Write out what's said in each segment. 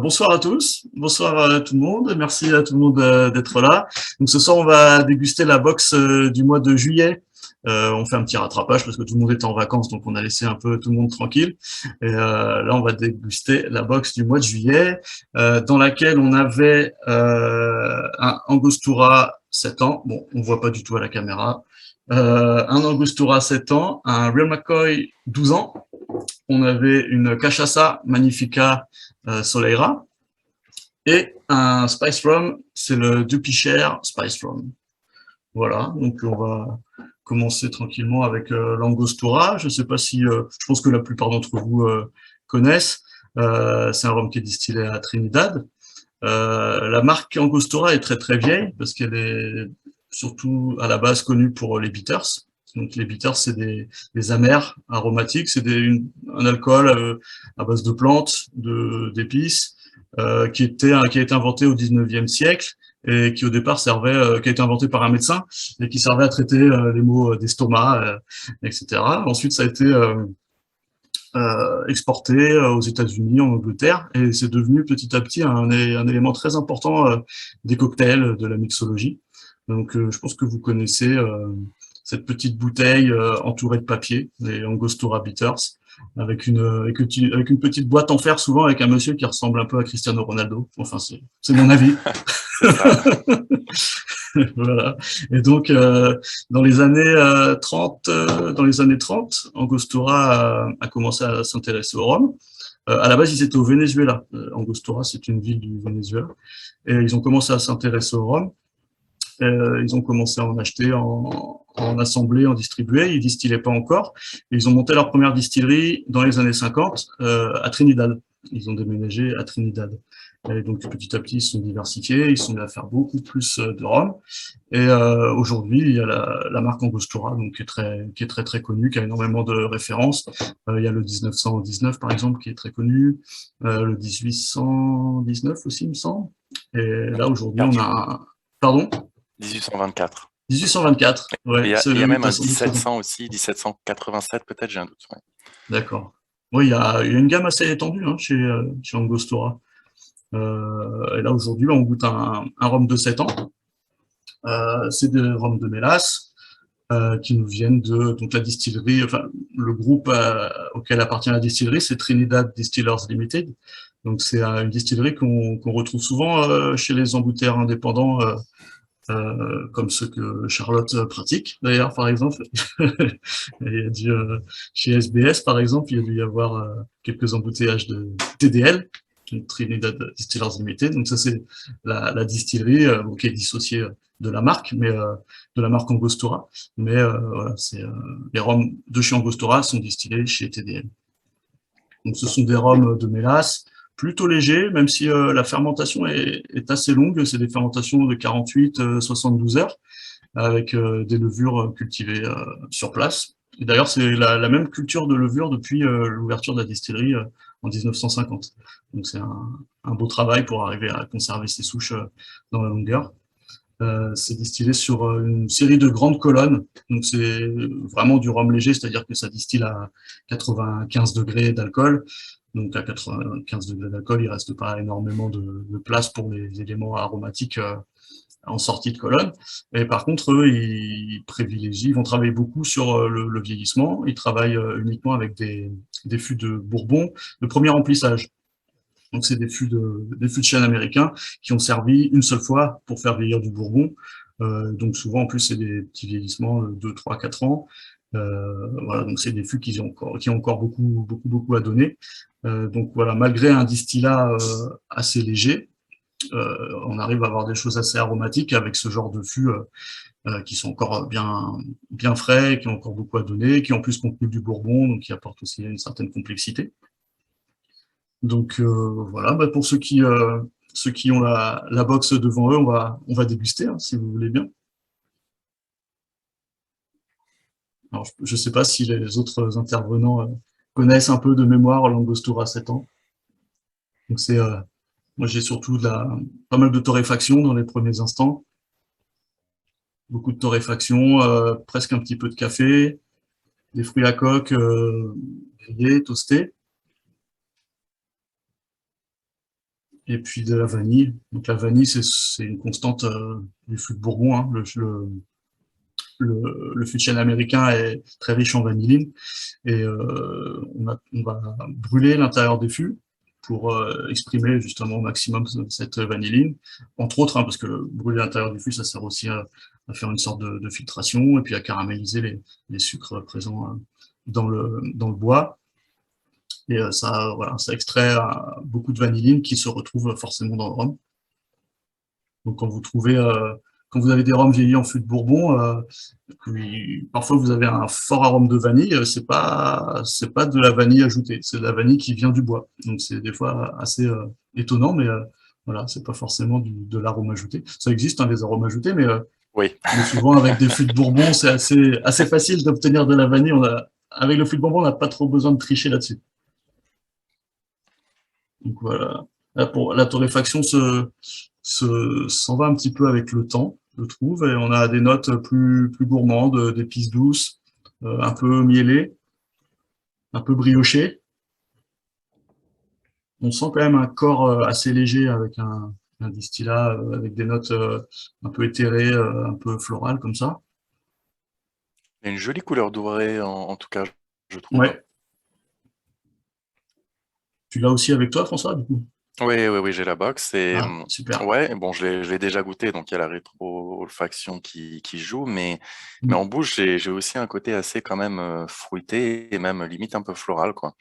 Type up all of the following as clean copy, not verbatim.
Bonsoir à tous, bonsoir à tout le monde, merci à tout le monde d'être là. Donc ce soir on va déguster la box du mois de juillet. On fait un petit rattrapage parce que tout le monde était en vacances, donc on a laissé un peu tout le monde tranquille. Et là on va déguster la box du mois de juillet, dans laquelle on avait un Angostura 7 ans, bon on voit pas du tout à la caméra, un Angostura 7 ans, un Real McCoy 12 ans, on avait une Cachaça Magnifica Soleira et un Spice Rum, c'est le Dupicher Spice Rum. Voilà, donc on va commencer tranquillement avec l'Angostura. Je sais pas si, je pense que la plupart d'entre vous connaissent. C'est un rhum qui est distillé à Trinidad. La marque Angostura est très très vieille parce qu'elle est surtout à la base connue pour les bitters. Donc les bitters, c'est des amers aromatiques, c'est un alcool à base de plantes, d'épices, qui a été inventé au 19e siècle et qui au départ qui a été inventé par un médecin et qui servait à traiter les maux d'estomac, etc. Ensuite, ça a été exporté aux États-Unis, en Angleterre, et c'est devenu petit à petit un élément très important des cocktails, de la mixologie. Donc, je pense que vous connaissez cette petite bouteille entourée de papier, les Angostura Bitters, avec une petite boîte en fer, souvent avec un monsieur qui ressemble un peu à Cristiano Ronaldo. Enfin, c'est mon avis. C'est ça. Voilà. Et donc, dans les années 30, Angostura a commencé à s'intéresser au rhum. À la base, ils étaient au Venezuela. Angostura, c'est une ville du Venezuela. Et ils ont commencé à s'intéresser au rhum. Ils ont commencé à en acheter, en assembler, en distribuer. Ils distillaient pas encore. Et ils ont monté leur première distillerie dans les années 50 à Trinidad. Ils ont déménagé à Trinidad. Et donc petit à petit, ils se sont diversifiés. Ils sont mis à faire beaucoup plus de rhum. Et aujourd'hui, il y a la marque Angostura, donc qui est très très connue, qui a énormément de références. Il y a le 1919 par exemple, qui est très connu, le 1819 aussi, il me semble. Et là aujourd'hui, on 24, je crois. a pardon, 1824. 1824. Et Ouais, il y a celui même t'as un sans doute raison. 1700 aussi, 1787 peut-être, j'ai un doute. Ouais. D'accord. Oui, il y a une gamme assez étendue hein, chez Angostura. Et là aujourd'hui, on goûte un rhum de 7 ans. C'est des rhums de mélasse. Qui nous viennent de donc la distillerie, enfin le groupe auquel appartient la distillerie, c'est Trinidad Distillers Limited. Donc c'est une distillerie qu'on retrouve souvent chez les embouteilleurs indépendants, comme ceux que Charlotte pratique d'ailleurs par exemple. Il y a chez SBS par exemple, il y a dû y avoir quelques embouteillages de TDL, Trinidad Distillers Limited. Donc ça c'est la distillerie bon, qui est dissociée de la marque, mais de la marque Angostura. Mais voilà, les rhums de chez Angostura sont distillés chez TDL. Donc ce sont des rhums de mélasse plutôt légers, même si la fermentation est assez longue. C'est des fermentations de 48-72 heures avec des levures cultivées sur place. Et d'ailleurs, c'est la même culture de levure depuis l'ouverture de la distillerie en 1950. Donc c'est un beau travail pour arriver à conserver ces souches dans la longueur. C'est distillé sur une série de grandes colonnes. Donc c'est vraiment du rhum léger, c'est-à-dire que ça distille à 95 degrés d'alcool. Donc à 95 degrés d'alcool, il reste pas énormément de place pour les éléments aromatiques en sortie de colonne. Et par contre, eux, ils vont travailler beaucoup sur le vieillissement. Ils travaillent uniquement avec des fûts de Bourbon de premier remplissage. Donc c'est des fûts de chêne américains qui ont servi une seule fois pour faire vieillir du Bourbon. Donc souvent en plus c'est des petits vieillissements de 2, 3, 4 ans. Voilà, donc c'est des fûts qui ont encore beaucoup à donner. Donc voilà, malgré un distillat assez léger, on arrive à avoir des choses assez aromatiques avec ce genre de fûts qui sont encore bien frais, qui ont encore beaucoup à donner, qui en plus contiennent du Bourbon, donc qui apportent aussi une certaine complexité. Donc voilà, bah, pour ceux qui ont la box devant eux, on va déguster, hein, si vous voulez bien. Alors, je ne sais pas si les autres intervenants connaissent un peu de mémoire l'Angostura 7 ans. Donc moi j'ai surtout pas mal de torréfaction dans les premiers instants, beaucoup de torréfaction, presque un petit peu de café, des fruits à coque grillés, toastés. et puis de la vanille. Donc la vanille, c'est une constante du fût de Bourbon, hein. Le fût de chêne américain est très riche en vanilline et on va brûler l'intérieur des fûts pour exprimer justement au maximum cette vanilline, entre autres, hein, parce que brûler l'intérieur du fût, ça sert aussi à faire une sorte de filtration et puis à caraméliser les sucres présents dans le bois. Et ça, voilà, ça extrait beaucoup de vanilline qui se retrouve forcément dans le rhum. Donc quand vous avez des rhums vieillis en fût de Bourbon, parfois vous avez un fort arôme de vanille, c'est pas de la vanille ajoutée, c'est de la vanille qui vient du bois. Donc c'est des fois assez étonnant, mais voilà, c'est pas forcément de l'arôme ajouté. Ça existe, hein, les arômes ajoutés, Oui. mais souvent avec des fûts de Bourbon, c'est assez facile d'obtenir de la vanille. Avec le fût de Bourbon, on n'a pas trop besoin de tricher là-dessus. Donc voilà. Là, pour la torréfaction s'en va un petit peu avec le temps, je trouve, et on a des notes plus gourmandes, d'épices douces, un peu mielées, un peu briochées. On sent quand même un corps assez léger avec un distillat avec des notes un peu éthérées, un peu florales comme ça. Il y a une jolie couleur dorée, en tout cas, je trouve. Ouais. Tu l'as aussi avec toi, François, du coup? Oui, oui, oui, j'ai la box et Ah, super. ouais, bon, je l'ai déjà goûté, donc il y a la rétro-olfaction qui joue, mais Mm. en bouche, j'ai aussi un côté assez quand même fruité et même limite un peu floral, quoi.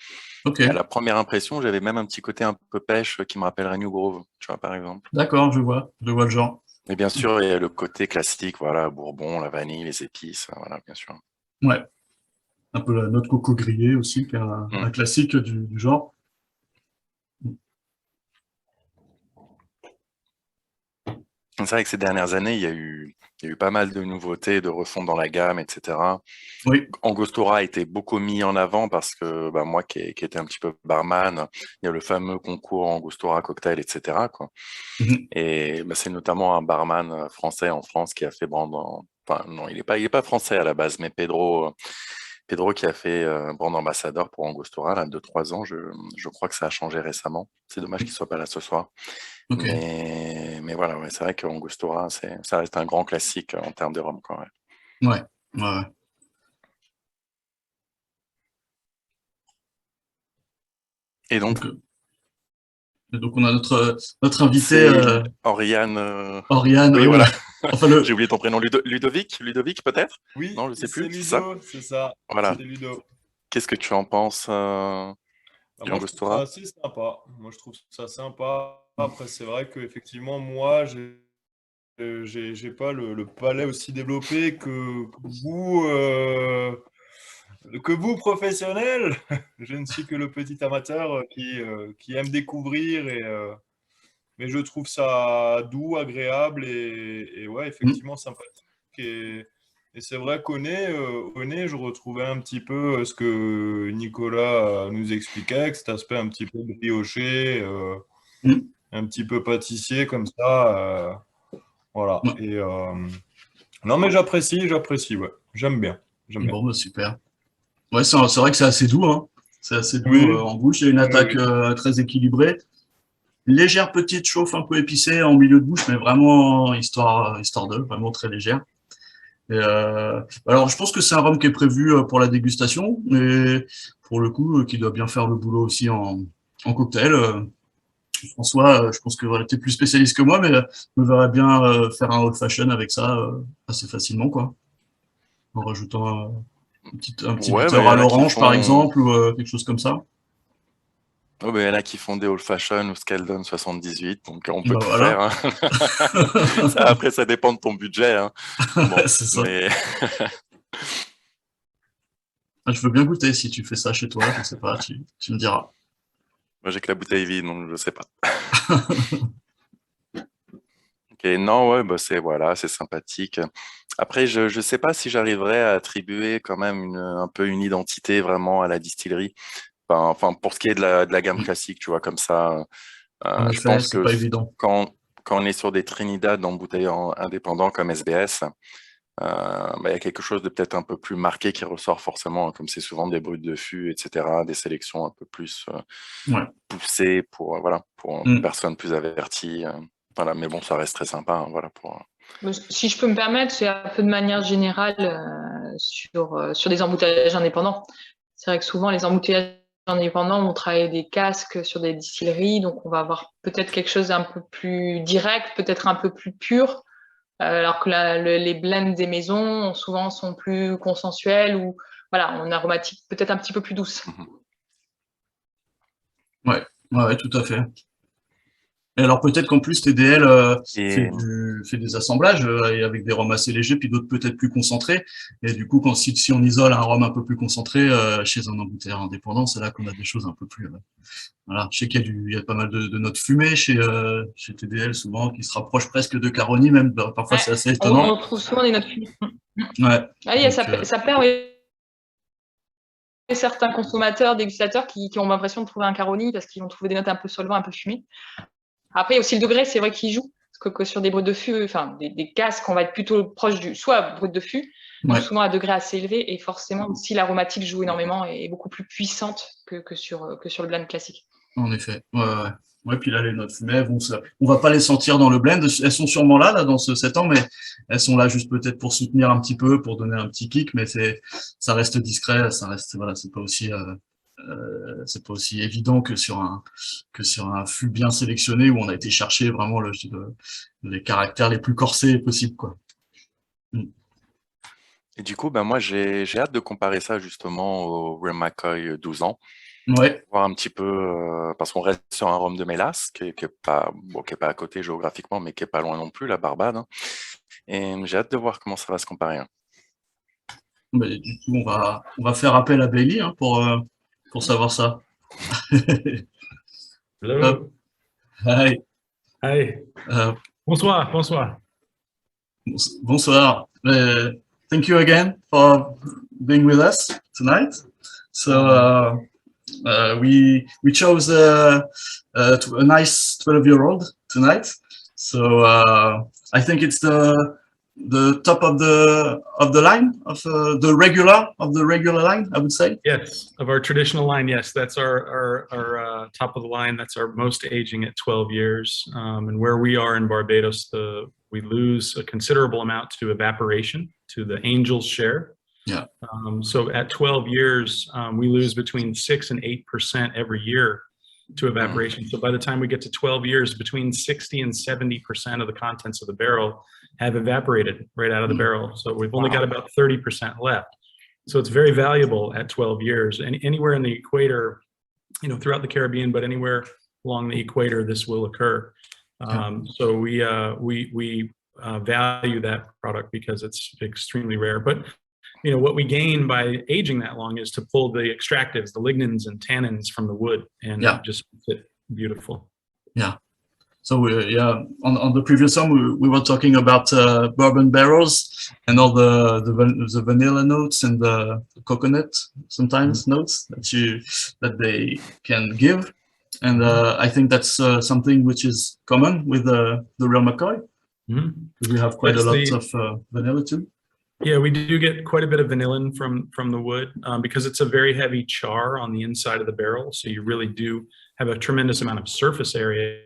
Ok, Et à la première impression, j'avais même un petit côté un peu pêche qui me rappellerait New Grove, tu vois, par exemple. d'accord, je vois le genre. Et bien sûr, il y a le côté classique, voilà, Bourbon, la vanille, les épices, voilà, bien sûr. Ouais, un peu la note coco grillée aussi, qui est Mm. un classique du genre. C'est vrai que ces dernières années, il y a eu pas mal de nouveautés, de refonte dans la gamme, etc. Oui. Angostura a été beaucoup mis en avant parce que bah, moi qui étais un petit peu barman, il y a le fameux concours Angostura cocktail, etc., quoi. Mhm. Et bah, c'est notamment un barman français en France qui a fait brand. Enfin, non, il est pas français à la base, mais Pedro qui a fait brand ambassadeur pour Angostura, là, 2-3 ans. Je crois que ça a changé récemment. C'est dommage qu'il soit pas là ce soir. Ok. Mais voilà, ouais, c'est vrai que Angostura, ça reste un grand classique en termes de rhum, quand même. Ouais. Ouais, ouais. Et donc, Donc, on a notre invité, c'est Oriane. Oriane, Oui, oui, voilà. enfin, J'ai oublié ton prénom. Ludovic, peut-être? Oui, Non, je sais c'est plus. C'est ça? Ludo, c'est ça, Voilà. c'est Ludo. Qu'est-ce que tu en penses Bah, du moi, je trouve ça Angostura? assez sympa. Moi, je trouve ça sympa. Après, c'est vrai qu'effectivement, moi, j'ai pas le palais aussi développé que vous, professionnels. Je ne suis que le petit amateur qui aime découvrir mais je trouve ça doux, agréable et ouais, mm, effectivement sympathique. Et c'est vrai au nez, je retrouvais un petit peu ce que Nicolas nous expliquait, avec cet aspect un petit peu brioché, mm, un petit peu pâtissier comme ça. Voilà. ouais. Non, mais j'apprécie, ouais. J'aime bien. Bon, bah, super. Ouais, c'est vrai que c'est assez doux, hein. C'est assez doux Oui, en bouche. Il y a une oui, attaque oui. très équilibrée. Légère petite chauffe un peu épicée en milieu de bouche, mais vraiment histoire de, vraiment très légère. Et alors, je pense que c'est un rhum qui est prévu pour la dégustation, mais pour le coup, qui doit bien faire le boulot aussi en cocktail. François, je pense que voilà, tu es plus spécialiste que moi, mais je me verrais bien faire un old fashion avec ça assez facilement, quoi. En rajoutant un petit Ouais, bah, bitter il y à en a qui l'orange, par font. exemple, ou quelque chose comme ça. Oh, bah, il y en a qui font des old fashion ou Skeldon 78, donc on peut Bah tout faire, voilà, hein. Après, ça dépend de ton budget, hein. Bon, c'est ça. mais Ah, je veux bien goûter si tu fais ça chez toi, je sais pas, tu me diras. moi j'ai que la bouteille vide, donc je sais pas. Ok, non, ouais, bah c'est sympathique. Après, je sais pas si j'arriverais à attribuer quand même un peu une identité vraiment à la distillerie. Enfin, pour ce qui est de la gamme classique, tu vois, comme ça, En je effet, pense c'est que pas évident. quand on est sur des Trinidad d'embouteilleurs indépendants comme SBS, il y a quelque chose de peut-être un peu plus marqué qui ressort forcément, comme c'est souvent des brutes de fût, etc., des sélections un peu plus poussées pour une personne plus avertie. Voilà, mais bon, ça reste très sympa, hein, voilà, Si je peux me permettre, c'est un peu de manière générale sur des embouteillages indépendants. C'est vrai que souvent, les embouteillages indépendants vont travailler des casques sur des distilleries, donc on va avoir peut-être quelque chose d'un peu plus direct, peut-être un peu plus pur, alors que les blends des maisons souvent sont plus consensuels ou voilà, on a une aromatique peut-être un petit peu plus douce. Ouais, tout à fait. Et alors peut-être qu'en plus TDL fait des assemblages et avec des rhums assez légers, puis d'autres peut-être plus concentrés. Et du coup, si on isole un rhum un peu plus concentré chez un embouteilleur indépendant, c'est là qu'on a des choses un peu plus. Voilà, je sais qu'il y a pas mal de notes fumées chez TDL souvent qui se rapprochent presque de Caroni, même parfois c'est assez étonnant. On trouve souvent des notes fumées. Ouais. Ah, ça perd certains consommateurs, dégustateurs qui ont l'impression de trouver un Caroni parce qu'ils vont trouver des notes un peu solvants, un peu fumées. Après, il y a aussi le degré, c'est vrai qu'il joue. Parce que sur des brutes de fût, enfin, des casques, on va être plutôt proche soit brut de fût, donc souvent à degré assez élevé, et forcément aussi l'aromatique joue énormément et est beaucoup plus puissante que sur le blend classique. En effet, ouais, puis là, les notes fumées, on va pas les sentir dans le blend. Elles sont sûrement là dans ce 7 ans, mais elles sont là juste peut-être pour soutenir un petit peu, pour donner un petit kick, mais ça reste discret, voilà, c'est pas aussi évident que sur un fût bien sélectionné où on a été chercher vraiment les caractères les plus corsés possibles, quoi. Et du coup, moi, j'ai hâte de comparer ça justement au Real McCoy 12 ans. Ouais. Voir un petit peu, parce qu'on reste sur un rhum de mélasse qui est pas à côté géographiquement, mais qui est pas loin non plus, la Barbade. Hein. Et j'ai hâte de voir comment ça va se comparer. Hein. Mais du coup, on va faire appel à Bailey pour savoir ça. Hello. Hi. Hi. Bonsoir. Bonsoir. Thank you again for being with us tonight. So we chose a nice 12-year-old tonight. So I think it's the top of the line of the regular line, I would say. Yes, of our traditional line. Yes, that's our top of the line. That's our most aging at 12 years. And where we are in Barbados, we lose a considerable amount to evaporation, to the Angel's share. Yeah. So at 12 years, we lose between 6 and 8% every year to evaporation. So by the time we get to 12 years, between 60 and 70% of the contents of the barrel have evaporated right out of the barrel. So we've only got about 30% left. So it's very valuable at 12 years. And anywhere in the equator, throughout the Caribbean, but anywhere along the equator, this will occur. So we value that product because it's extremely rare. But what we gain by aging that long is to pull the extractives, the lignins and tannins from the wood, and just makes it beautiful. Yeah. So on the previous one we were talking about bourbon barrels and all the vanilla notes and the coconut sometimes notes that they can give, and I think that's something which is common with the Real McCoy. We have quite a lot of vanilla too. Yeah, we do get quite a bit of vanillin from the wood because it's a very heavy char on the inside of the barrel. So you really do have a tremendous amount of surface area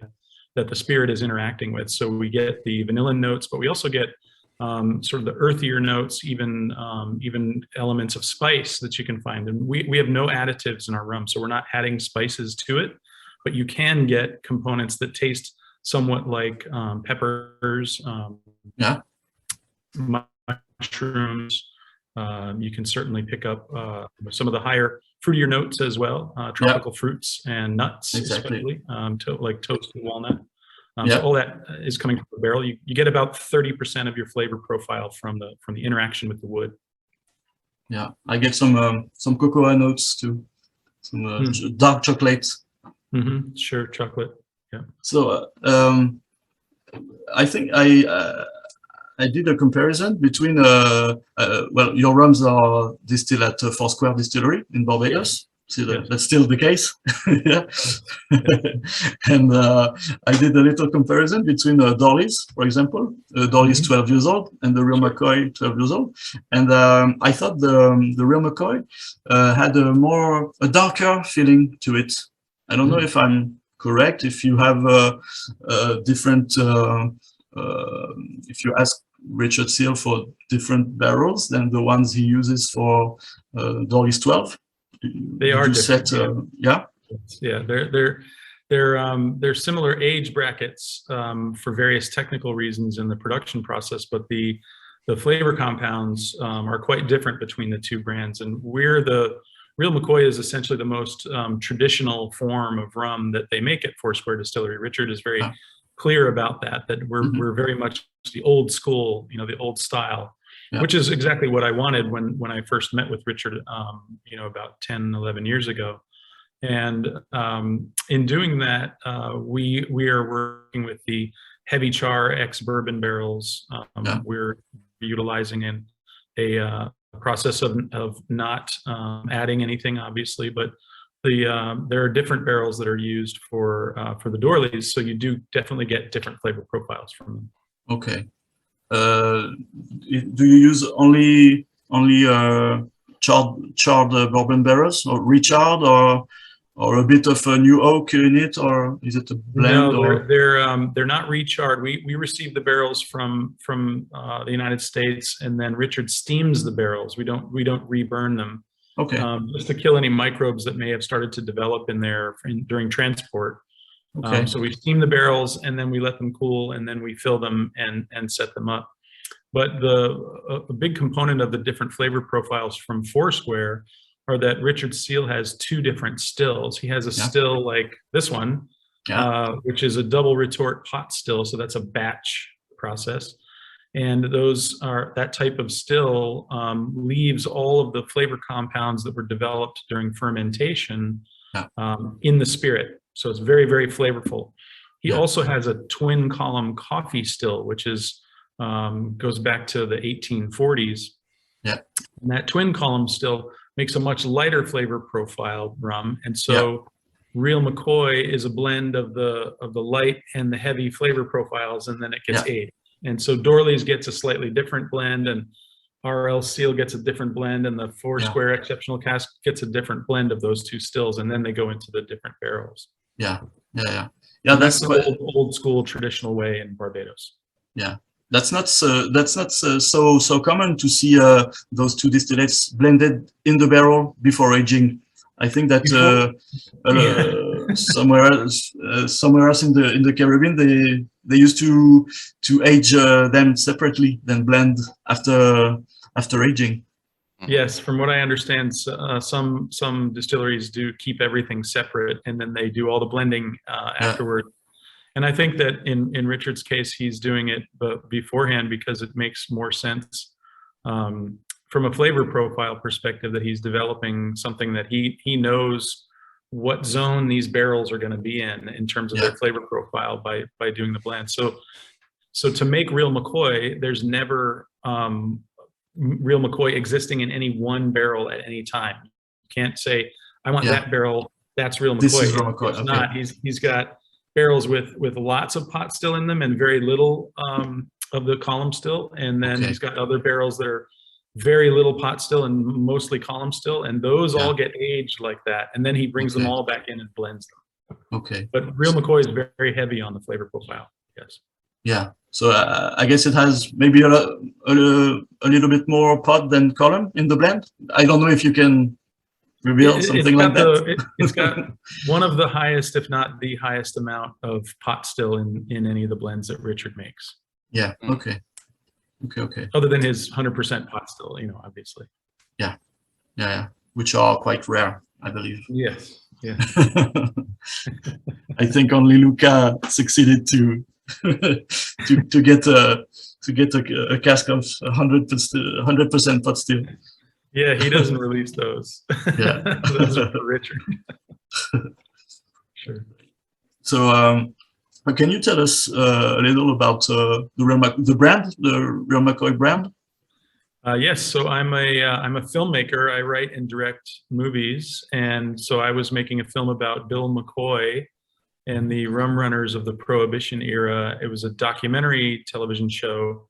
that the spirit is interacting with. So we get the vanillin notes, but we also get sort of the earthier notes, even elements of spice that you can find. And we have no additives in our rum, so we're not adding spices to it, but you can get components that taste somewhat like peppers, mushrooms. You can certainly pick up some of the higher fruitier notes as well, tropical fruits and nuts, especially like toasted walnut. So all that is coming from the barrel. You get about 30% of your flavor profile from the interaction with the wood. Yeah, I get some cocoa notes too, some dark chocolate. Sure, chocolate. Yeah. So I think I did a comparison between well, your rums are distilled at Foursquare Distillery in Barbados, See that Yes. that's still the case. Yeah. And I did a little comparison between Dorley's, for example, Dorley's 12 years old and the real McCoy 12 years old. And I thought the real McCoy had a darker feeling to it. I don't know if I'm correct, if you have different, if you ask Richard Seale for different barrels than the ones he uses for Dorley's 12. They are different. Yeah. Yeah, they're similar age brackets for various technical reasons in the production process, but the flavor compounds are quite different between the two brands. And Real McCoy is essentially the most traditional form of rum that they make at Foursquare Distillery. Richard is very clear about that we're very much the old school, the old style. Yeah. Which is exactly what I wanted when I first met with Richard, about 10, 11 years ago. And in doing that, we are working with the heavy char ex-bourbon barrels. We're utilizing a process of not adding anything, obviously, but there are different barrels that are used for the Dorleys, so you do definitely get different flavor profiles from them. Okay. Do you use only charred bourbon barrels, or recharred, or a bit of a new oak in it, or is it a blend? No, they're not recharred. We receive the barrels from the United States, and then Richard steams the barrels. We don't reburn them. Okay. Just to kill any microbes that may have started to develop in there during transport. Okay. So we steam the barrels and then we let them cool, and then we fill them and set them up. But a big component of the different flavor profiles from Foursquare are that Richard Seale has two different stills. He has a still like this one, which is a double retort pot still. So that's a batch process. And that type of still leaves all of the flavor compounds that were developed during fermentation in the spirit. So it's very, very flavorful. He also has a twin column coffee still, which goes back to the 1840s. Yeah. And that twin column still makes a much lighter flavor profile rum. And so Real McCoy is a blend of the light and the heavy flavor profiles, and then it gets aged. And so Dorley's gets a slightly different blend, and RL Seale gets a different blend, and the Foursquare Exceptional Cask gets a different blend of those two stills, and then they go into the different barrels. Yeah. That's the old school traditional way in Barbados. Yeah, that's not so common to see those two distillates blended in the barrel before aging. I think that somewhere else in the Caribbean they used to age them separately, then blend after aging. Yes, from what I understand, some distilleries do keep everything separate, and then they do all the blending afterward. And I think that in Richard's case, he's doing it beforehand because it makes more sense from a flavor profile perspective, that he's developing something that he knows what zone these barrels are going to be in terms of their flavor profile by doing the blend. So to make Real McCoy, there's never Real McCoy existing in any one barrel at any time. You can't say, I want that barrel, that's Real McCoy. This is Real McCoy. It's not. He's got barrels with lots of pot still in them and very little of the column still. And then he's got other barrels that are very little pot still and mostly column still. And those all get aged like that. And then he brings them all back in and blends them. Okay. But Real McCoy is very, very heavy on the flavor profile. Yes. Yeah. So I guess it has maybe a little bit more pot than column in the blend. I don't know if you can reveal something like that. It's got one of the highest, if not the highest amount of pot still in any of the blends that Richard makes. Yeah. Okay. Other than his 100% pot still, obviously. Yeah. Which are quite rare, I believe. Yes. Yeah. I think only Luca succeeded to get a cask of 100% pot still. Yeah, he doesn't release those. Yeah. Those are for Richard. Sure. So, can you tell us a little about the brand, the Real McCoy brand? Yes, so I'm a filmmaker. I write and direct movies, and so I was making a film about Bill McCoy and the rum runners of the Prohibition era. It was a documentary television show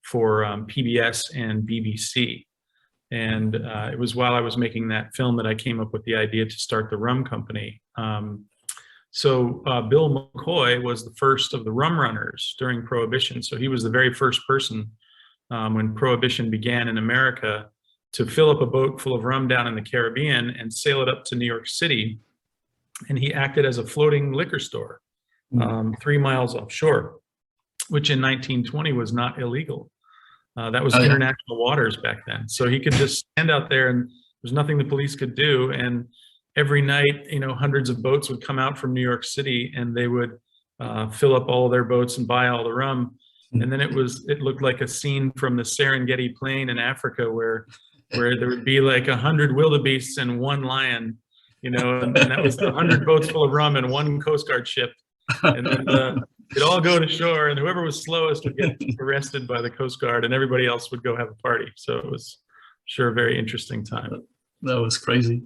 for PBS and BBC, and it was while I was making that film that I came up with the idea to start the rum company. So Bill McCoy was the first of the rum runners during Prohibition. So he was the very first person when Prohibition began in America to fill up a boat full of rum down in the Caribbean and sail it up to New York City. And he acted as a floating liquor store 3 miles offshore, which in 1920 was not illegal. That was international waters back then. So he could just stand out there and there's nothing the police could do. And every night, hundreds of boats would come out from New York City and they would fill up all their boats and buy all the rum. And then it looked like a scene from the Serengeti Plain in Africa where there would be like 100 wildebeests and one lion, and that was 100 boats full of rum and one Coast Guard ship. And then they'd all go to shore and whoever was slowest would get arrested by the Coast Guard and everybody else would go have a party. So it was sure a very interesting time. That was crazy.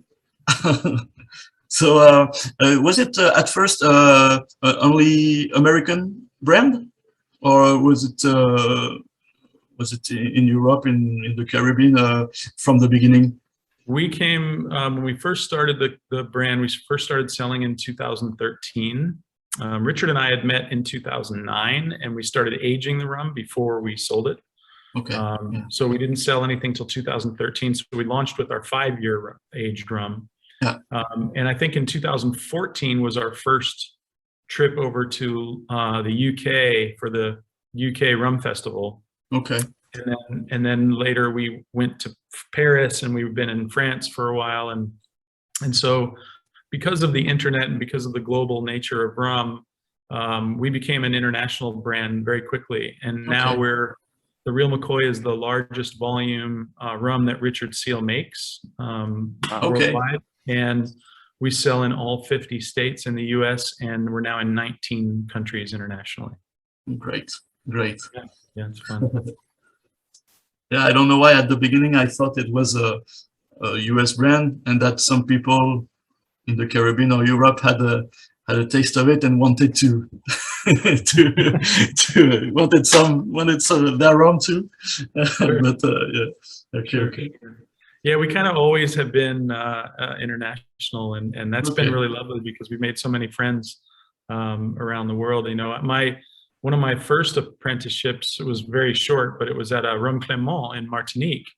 So was it at first only American brand? Or was it in Europe, in the Caribbean, from the beginning? We came when we first started the brand. We first started selling in 2013. Richard and I had met in 2009, and we started aging the rum before we sold it. Okay. So we didn't sell anything till 2013. So we launched with our 5-year aged rum. Yeah. And I think in 2014 was our first trip over to the UK for the UK Rum Festival. Okay. And then later we went to Paris and we've been in France for a while. And so because of the internet and because of the global nature of rum, we became an international brand very quickly. And now the Real McCoy is the largest volume rum that Richard Seale makes worldwide. And we sell in all 50 states in the US, and we're now in 19 countries internationally. Great. Yeah, it's fun. Yeah, I don't know why at the beginning I thought it was a US brand and that some people in the Caribbean or Europe had a taste of it and wanted to wanted some of their rum too. But yeah, okay. Yeah, we kind of always have been international, and that's been really lovely because we've made so many friends around the world. One of my first apprenticeships was very short, but it was at Rum Clément in Martinique,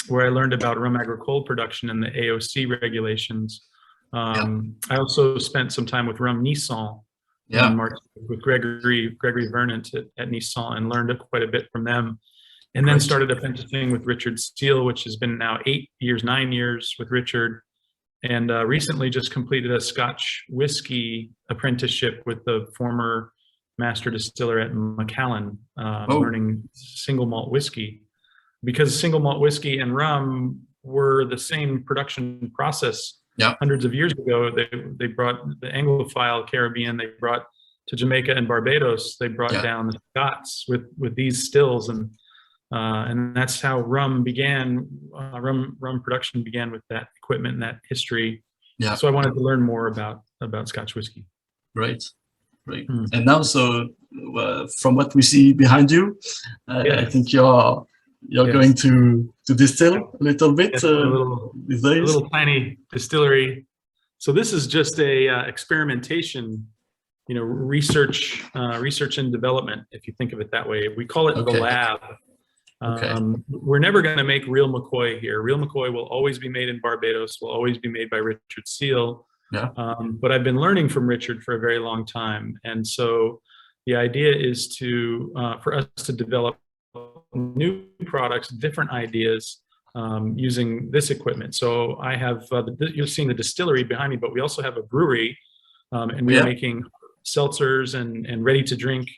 where I learned about rum agricole production and the AOC regulations. I also spent some time with Rum Nissan in Martinique with Gregory Vernant at Nissan and learned quite a bit from them. And then started apprenticing with Richard Seale, which has been now 9 years with Richard. And recently just completed a Scotch whiskey apprenticeship with the former master distiller at Macallan, learning single malt whiskey. Because single malt whiskey and rum were the same production process hundreds of years ago. They brought the Anglophile Caribbean, they brought to Jamaica and Barbados, they brought down the Scots with these stills. And that's how rum began. Rum production began with that equipment and that history. Yeah. So I wanted to learn more about Scotch whiskey. Right. And now, so from what we see behind you, I think you're going to distill a little bit. These days. A little tiny distillery. So this is just a experimentation, research and development. If you think of it that way, we call it the lab. We're never going to make Real McCoy here. Real McCoy will always be made in Barbados, will always be made by Richard Seale. But I've been learning from Richard for a very long time. And so the idea is for us to develop new products, different ideas using this equipment. So I have, you're seeing the distillery behind me, but we also have a brewery and we're making seltzers and ready to drink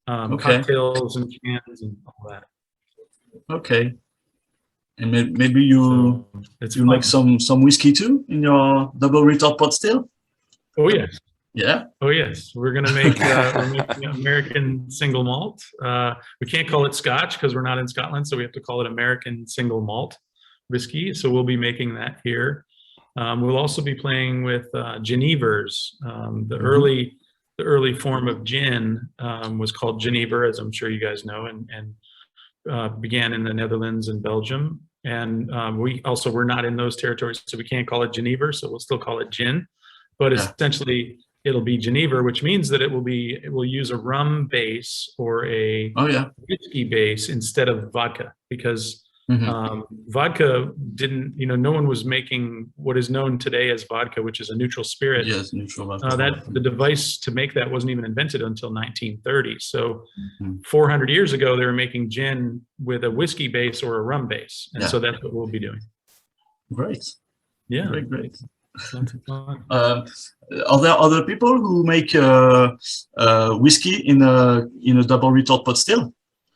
cocktails and cans and all that. Okay. And maybe you make some whiskey too in your double retort pot still? Oh yes, Yeah. Oh yes, we're going to make we're making American single malt. We can't call it Scotch because we're not in Scotland, so we have to call it American single malt whiskey. So we'll be making that here. We'll also be playing with Genevers. The early form of gin was called Genever, as I'm sure you guys know, and began in the Netherlands and Belgium. And we're not in those territories, so we can't call it Genever. So we'll still call it gin, but essentially it'll be Genever, which means that it will use a rum base or a whiskey base instead of vodka, because vodka didn't, no one was making what is known today as vodka, which is a neutral spirit. Yes, neutral vodka. The device to make that wasn't even invented until 1930. So 400 years ago, they were making gin with a whiskey base or a rum base. And so that's what we'll be doing. Great. Yeah. Great. Lots of fun. Are there other people who make whiskey in a double retort pot still?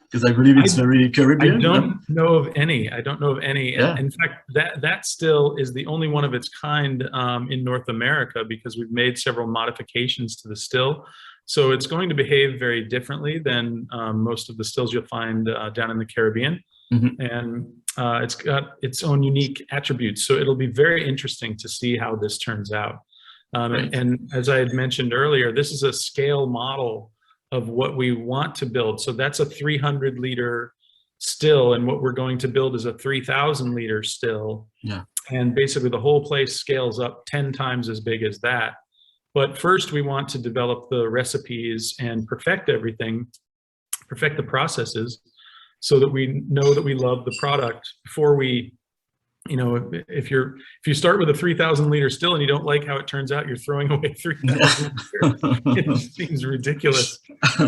Because I believe it's very Caribbean. I don't know of any. Yeah. In fact, that still is the only one of its kind in North America, because we've made several modifications to the still. So it's going to behave very differently than most of the stills you'll find down in the Caribbean. And it's got its own unique attributes. So it'll be very interesting to see how this turns out. And as I had mentioned earlier, this is a scale model of what we want to build. So that's a 300 liter still, and what we're going to build is a 3,000 liter still. Yeah. And basically the whole place scales up 10 times as big as that. But first we want to develop the recipes and perfect everything, perfect the processes, so that we know that we love the product before we, if you start with a 3,000 liter still and you don't like how it turns out, you're throwing away 3,000 liters. It seems ridiculous.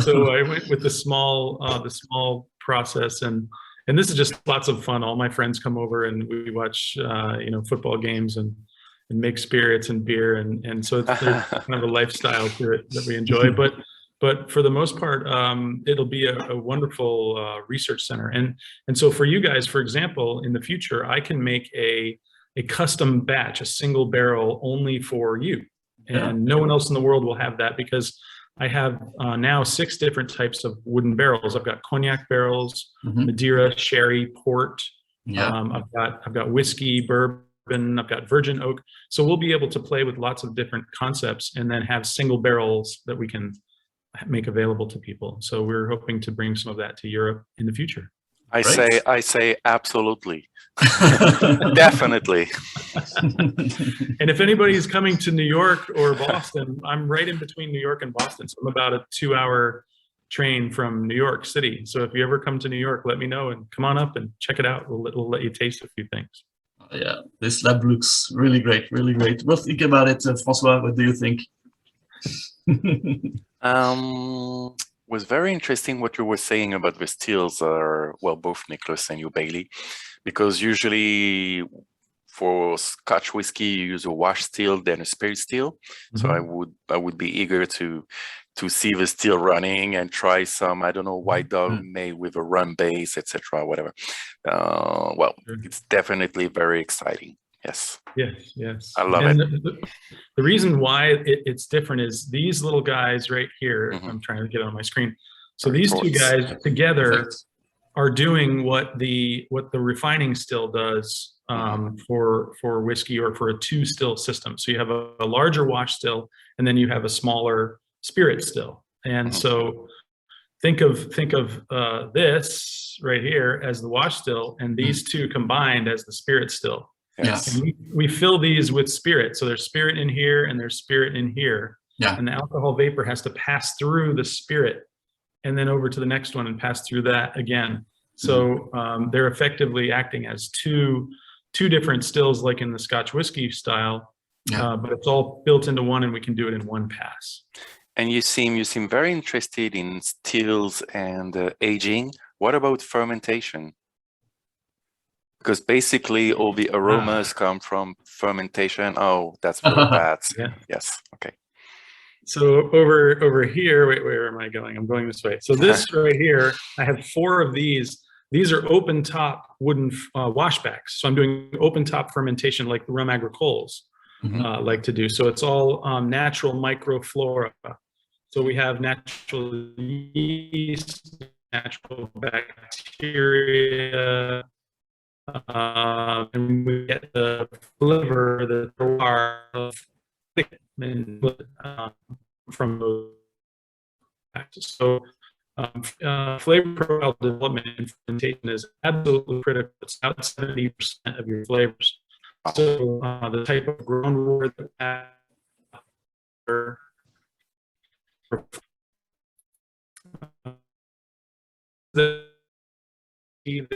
So I went with the small process, and this is just lots of fun. All my friends come over and we watch football games and make spirits and beer, and so there's kind of a lifestyle to it that we enjoy. But for the most part, it'll be a wonderful research center. And so for you guys, for example, in the future, I can make a custom batch, a single barrel only for you. And no one else in the world will have that, because I have now 6 different types of wooden barrels. I've got cognac barrels, Madeira, sherry, port. I've got whiskey, bourbon, I've got virgin oak. So we'll be able to play with lots of different concepts and then have single barrels that we can make available to people. So we're hoping to bring some of that to Europe in the future. I say absolutely. Definitely. And if anybody's coming to New York or Boston, I'm right in between New York and Boston. So I'm about a 2-hour train from New York City. So if you ever come to New York, let me know and come on up and check it out. We'll let you taste a few things. Yeah, this lab looks really great, really great. Well, think about it, Francois. What do you think? Was very interesting what you were saying about the stills, both Nicholas and you, Bailey, because usually for Scotch whiskey you use a wash still, then a spirit still. So I would be eager to see the still running and try some, I don't know, white dog made with a rum base, etc., whatever. It's definitely very exciting. Yes. I love it. The reason why it's different is these little guys right here. I'm trying to get it on my screen. So these two guys together are doing what the refining still does for whiskey, or for a 2 still system. So you have a larger wash still, and then you have a smaller spirit still. And so think of this right here as the wash still, and these two combined as the spirit still. Yes. And we fill these with spirit. So there's spirit in here and there's spirit in here. Yeah. And the alcohol vapor has to pass through the spirit and then over to the next one and pass through that again. So they're effectively acting as two different stills, like in the Scotch whiskey style, but it's all built into one, and we can do it in one pass. And you seem very interested in stills and aging. What about fermentation? Because basically all the aromas come from fermentation. Oh, that's really bad. Yes. Okay. So over here, wait, where am I going? I'm going this way. So this right here, I have 4 of these. These are open top wooden washbacks. So I'm doing open top fermentation like the rum agricoles. like to do. So it's all natural microflora. So we have natural yeast, natural bacteria, and we get the flavor, the terroir of from those practices. So flavor profile development and fermentation is absolutely critical. It's about 70% of your flavors. So the type of groundwater that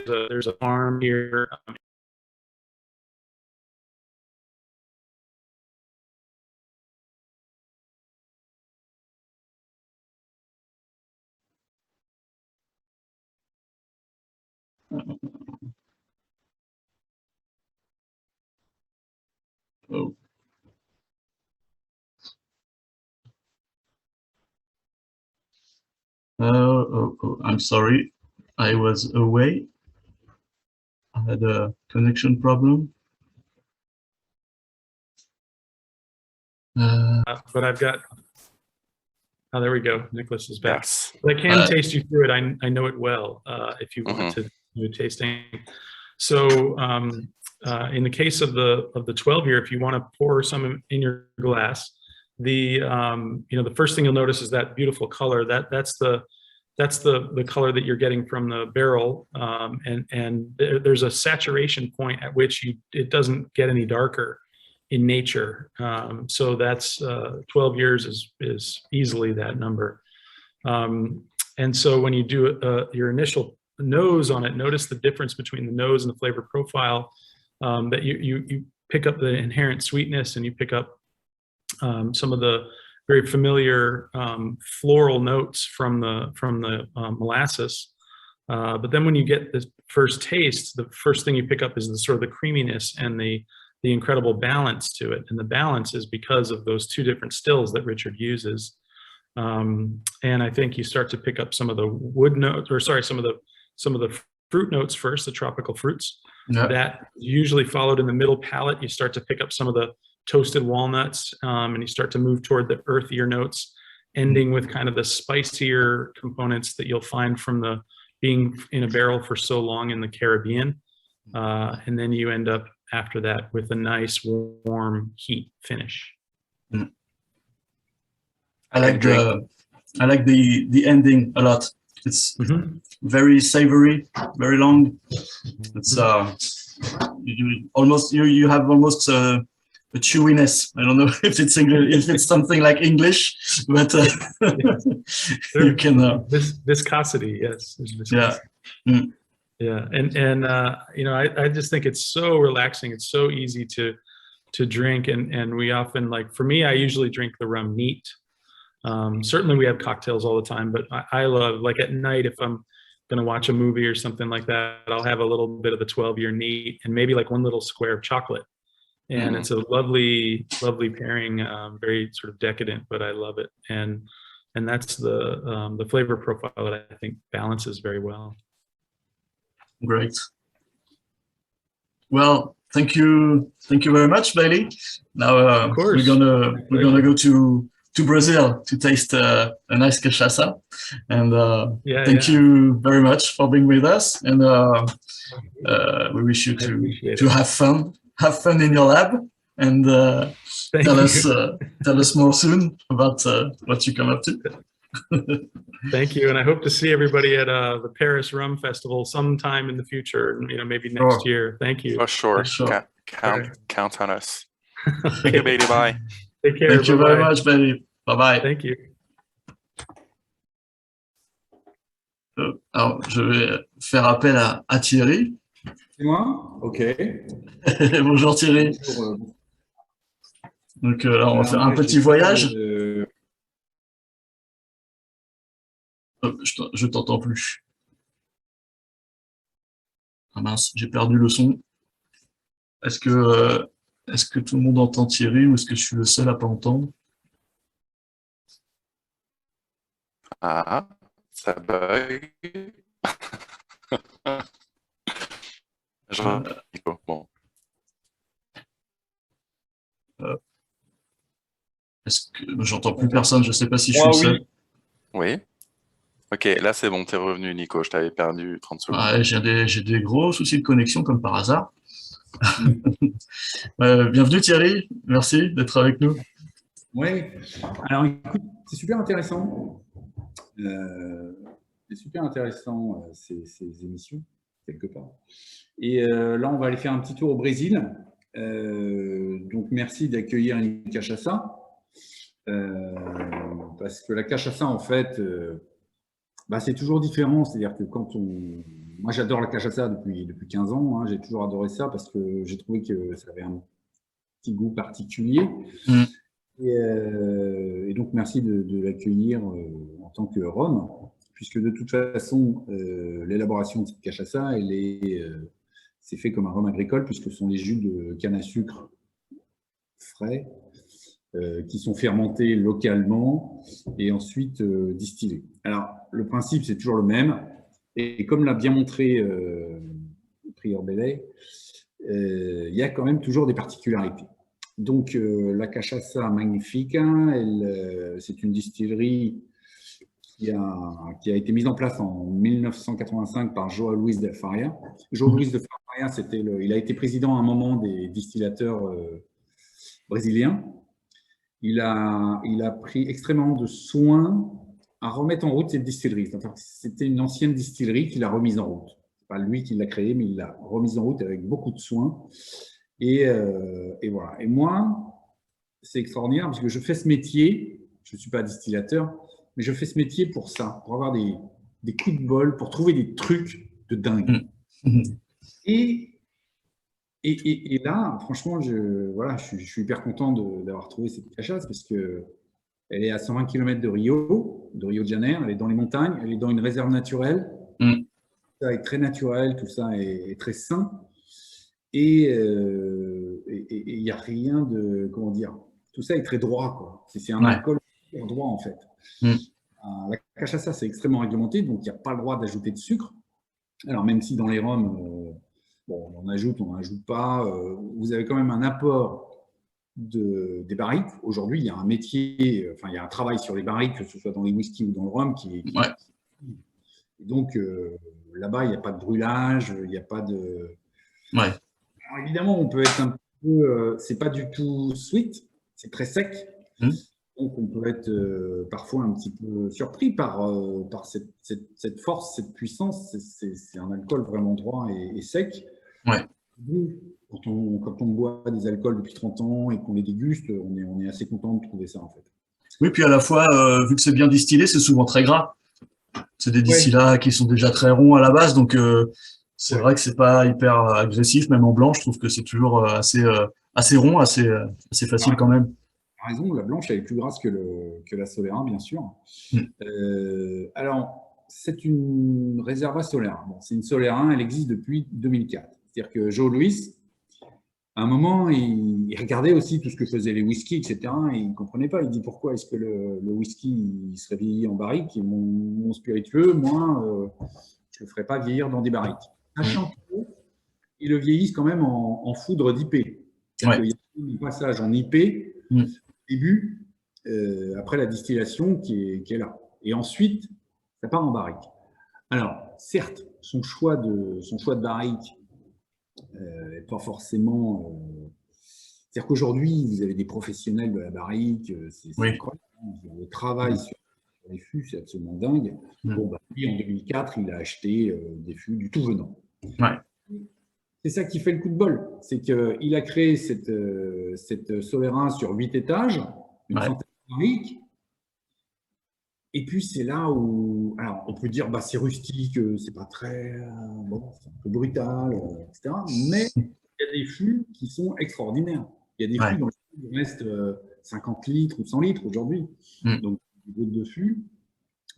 there's a farm here. Oh. I'm sorry. I was away. I had a connection problem. But I've got, oh, there we go. Nicholas is back. Yes. But I can taste you through it. I know it well if you want to do tasting. So in the case of the 12-year, if you want to pour some in your glass, the the first thing you'll notice is that beautiful color. That's the color that you're getting from the barrel, and there's a saturation point at which it doesn't get any darker in nature. So that's 12 years is easily that number. And so when you do your initial nose on it, notice the difference between the nose and the flavor profile, that you pick up the inherent sweetness, and you pick up some of the very familiar floral notes from the molasses. But then when you get the first taste, the first thing you pick up is the sort of the creaminess and the incredible balance to it. And the balance is because of those two different stills that Richard uses. And I think you start to pick up some of the wood notes, or sorry, some of the fruit notes first, the tropical fruits. Yeah. That usually followed in the middle palate. You start to pick up some of the toasted walnuts, and you start to move toward the earthier notes, ending with kind of the spicier components that you'll find from being in a barrel for so long in the Caribbean. And then you end up after that with a nice warm heat finish. I like the ending a lot. It's very savory, very long. It's you have almost a chewiness. I don't know if it's English, if it's something like English, but you can viscosity. Yes, yeah. Yeah, and I just think it's so relaxing. It's so easy to drink, and we often, like, for me, I usually drink the rum neat. Certainly we have cocktails all the time, but I love, like, at night, if I'm going to watch a movie or something like that, I'll have a little bit of the 12-year neat and maybe like one little square of chocolate. And it's a lovely, lovely pairing, very sort of decadent, but I love it. And that's the flavor profile that I think balances very well. Great. Well, thank you very much, Bailey. Now we're gonna go to Brazil to taste a nice cachaça, and thank you very much for being with us. And we wish you to have fun in your lab, and tell us more soon about what you come up to. Thank you, and I hope to see everybody at the Paris Rum Festival sometime in the future. Maybe next year. Thank you. For sure. Count on us. Thank you, Bailey. Bye. Take care. Thank you very much, Bailey. Bye bye. Thank you. Alors, je vais faire appel à Thierry. C'est moi? Ok. Bonjour Thierry. Donc là, on va faire un petit voyage. Je t'entends plus. Ah mince, j'ai perdu le son. Est-ce que tout le monde entend Thierry, ou est-ce que je suis le seul à pas entendre? Ah, ça bug. Bon. Est-ce que j'entends plus personne? Je sais pas si je suis Moi, le seul. Oui. Ok, là c'est bon, t'es revenu, Nico. Je t'avais perdu 30 secondes. Ouais, j'ai des gros soucis de connexion comme par hasard. Bienvenue Thierry, merci d'être avec nous. Oui, alors écoute, c'est super intéressant. C'est super intéressant ces émissions, quelque part. Et là, on va aller faire un petit tour au Brésil. Donc, merci d'accueillir une cachaça. Parce que la cachaça, en fait, c'est toujours différent. C'est-à-dire que quand on. Moi, j'adore la cachaça depuis 15 ans. Hein. J'ai toujours adoré ça parce que j'ai trouvé que ça avait un petit goût particulier. Mm. Et donc, merci de l'accueillir en tant que rhum, puisque de toute façon, l'élaboration de cette cachaça, c'est fait comme un rhum agricole, puisque ce sont les jus de canne à sucre frais qui sont fermentés localement et ensuite distillés. Alors, le principe, c'est toujours le même. Et comme l'a bien montré le prieur Bellet, il y a quand même toujours des particularités. Donc, la Cachaça Magnifica, c'est une distillerie qui a été mise en place en 1985 par João Luís de Faria. João Luís de Faria, il a été président à un moment des distillateurs brésiliens. Il a pris extrêmement de soin à remettre en route cette distillerie. Enfin, c'était une ancienne distillerie qu'il a remise en route. Ce n'est pas lui qui l'a créée, mais il l'a remise en route avec beaucoup de soin. Et voilà. Et moi, c'est extraordinaire parce que je fais ce métier, je ne suis pas distillateur, mais je fais ce métier pour ça, pour avoir des coups de bol, pour trouver des trucs de dingue. Et là, franchement, je suis hyper content d'avoir trouvé cette cachasse parce qu'elle est à 120 km de Rio de Janeiro, elle est dans les montagnes, elle est dans une réserve naturelle. Tout ça est très naturel, tout ça est très sain. Et il n'y a rien de, comment dire, tout ça est très droit, quoi. C'est un alcool droit, en fait. La cachaça, c'est extrêmement réglementé, donc il n'y a pas le droit d'ajouter de sucre. Alors, même si dans les rhums, on en ajoute pas, vous avez quand même un apport des barriques. Aujourd'hui, il y a un métier, enfin, il y a un travail sur les barriques, que ce soit dans les whisky ou dans le rhum, Et donc, là-bas, il n'y a pas de brûlage, il n'y a pas de… Alors, évidemment, on peut être un peu… c'est pas du tout sweet, c'est très sec. Donc, on peut être parfois un petit peu surpris par cette force, cette puissance. C'est un alcool vraiment droit et sec. Quand on boit des alcools depuis 30 ans et qu'on les déguste, on est assez content de trouver ça, en fait. Oui, puis à la fois, vu que c'est bien distillé, c'est souvent très gras. C'est des distillats qui sont déjà très ronds à la base, donc c'est vrai que c'est pas hyper agressif, même en blanc, je trouve que c'est toujours assez rond, assez facile quand même. Tu as raison, la blanche, elle est plus grasse que la Solera, bien sûr. Alors, c'est une Reserva Solera. Bon, c'est une Solera, elle existe depuis 2004. C'est-à-dire que João Luís, à un moment, il regardait aussi tout ce que faisaient les whiskies, etc. Et il ne comprenait pas. Il dit pourquoi est-ce que le whisky il serait vieilli en barrique et mon spiritueux, moi, je ne le ferais pas vieillir dans des barriques. Sachant qu'ils le vieillissent quand même en foudre d'IP. C'est-à-dire qu'il y a un passage en IP au début, après la distillation qui est là. Et ensuite, ça part en barrique. Alors, certes, son choix de barrique n'est pas forcément… C'est-à-dire qu'aujourd'hui, vous avez des professionnels de la barrique, c'est incroyable. Le travail sur les fûts, c'est absolument dingue. Bon, lui, en 2004, il a acheté des fûts du tout venant. C'est ça qui fait le coup de bol. C'est qu'il a créé cette Solera sur 8 étages, une centaine de barriques. Et puis, c'est là où… Alors, on peut dire, c'est rustique, c'est pas très… c'est un peu brutal, etc. Mais il y a des fûts qui sont extraordinaires. Il y a des fûts dans lesquels il reste 50 litres ou 100 litres aujourd'hui. Donc, des brutes de fûts.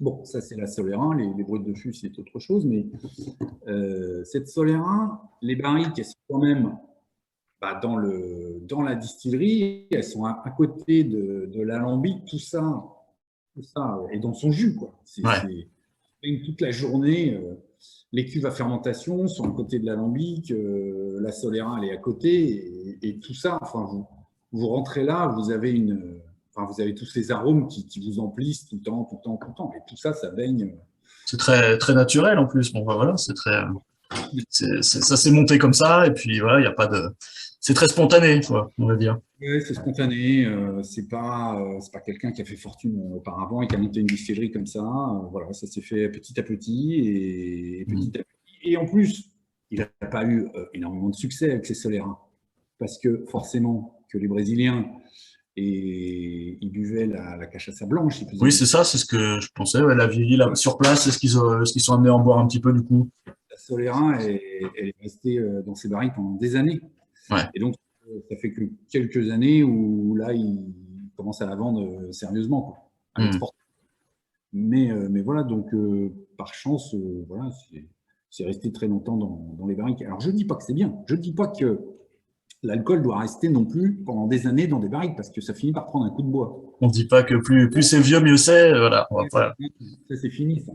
Bon, ça, c'est la Solera. Les brutes de fûts, c'est autre chose. Mais cette Solera, les barriques, elles sont quand même dans la distillerie. Elles sont à côté de l'alambic, tout ça est dans son jus, quoi. Toute la journée, les cuves à fermentation sont à côté de l'alambic, la Solera, elle est à côté, et tout ça, enfin, vous rentrez là, vous avez vous avez tous ces arômes qui vous emplissent tout le temps, tout le temps, tout le temps. Et tout ça, ça baigne. C'est très, très naturel en plus. Bon, bah, voilà, c'est très, ça s'est monté comme ça, et puis voilà, il y a pas de, c'est très spontané, quoi, on va dire. Oui, c'est spontané. C'est pas quelqu'un qui a fait fortune auparavant et qui a monté une distillerie comme ça. Voilà, ça s'est fait petit à petit et petit à petit. Et en plus, il n'a pas eu énormément de succès avec ses Solera, parce que forcément que les Brésiliens ils buvaient la cachaça blanche. Oui, c'est ça, c'est ce que je pensais. Ouais, la vieillie là, sur place, est-ce qu'ils sont amenés à en boire un petit peu du coup? La Solera, elle est restée dans ses barriques pendant des années. Ouais. Et donc, ça fait que quelques années où là, ils commencent à la vendre sérieusement, quoi, à l'exporter. Mais voilà, donc par chance, voilà, c'est resté très longtemps dans les barriques. Alors, je ne dis pas que c'est bien. Je ne dis pas que l'alcool doit rester non plus pendant des années dans des barriques parce que ça finit par prendre un coup de bois. On ne dit pas que plus c'est vieux, mieux c'est. Voilà. Ça, c'est fini, ça.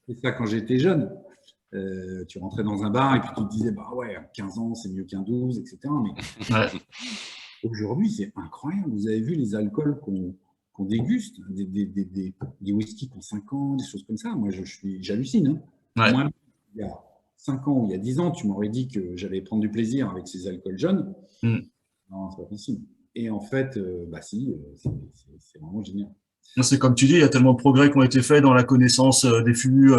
C'est ça quand j'étais jeune. Tu rentrais dans un bar et puis tu te disais, bah ouais, 15 ans, c'est mieux qu'un 12, etc. Mais aujourd'hui, c'est incroyable. Vous avez vu les alcools qu'on déguste, des whiskies qui ont 5 ans, des choses comme ça. Moi, j'hallucine. Hein. Moi, il y a 5 ans ou il y a 10 ans, tu m'aurais dit que j'allais prendre du plaisir avec ces alcools jeunes. Non, c'est pas possible. Et en fait, bah si, c'est vraiment génial. C'est comme tu dis, il y a tellement de progrès qui ont été faits dans la connaissance des fûts.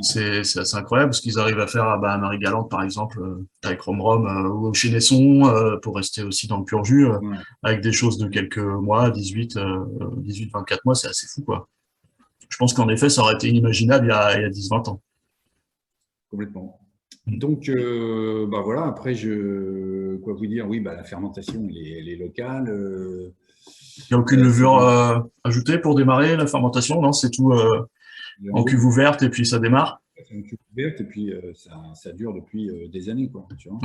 C'est assez incroyable parce qu'ils arrivent à faire à Marie-Galante, par exemple, avec Rome ou au Chénesson, pour rester aussi dans le pur jus, avec des choses de quelques mois, 18, 24 mois, c'est assez fou, quoi. Je pense qu'en effet, ça aurait été inimaginable il y a 10-20 ans. Complètement. Donc, bah voilà, après, quoi vous dire? Oui, bah, la fermentation, elle est locale. Il n'y a aucune levure ajoutée pour démarrer la fermentation, non? C'est tout en cuve ouverte et puis ça démarre? C'est en cuve ouverte et puis ça dure depuis des années, quoi. Tu vois,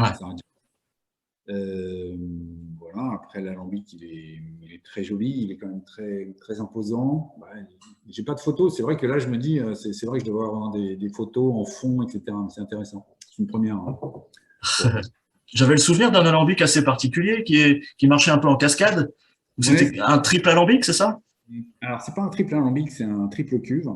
voilà, après l'alambic, il est très joli, il est quand même très, très imposant. Bah, j'ai pas de photos, c'est vrai que là, je me dis, c'est vrai que je devrais avoir des photos en fond, etc. C'est intéressant. C'est une première. Hein. J'avais le souvenir d'un alambic assez particulier qui marchait un peu en cascade. C'était un triple alambic, c'est ça? Alors, c'est pas un triple alambic, c'est un triple cuve.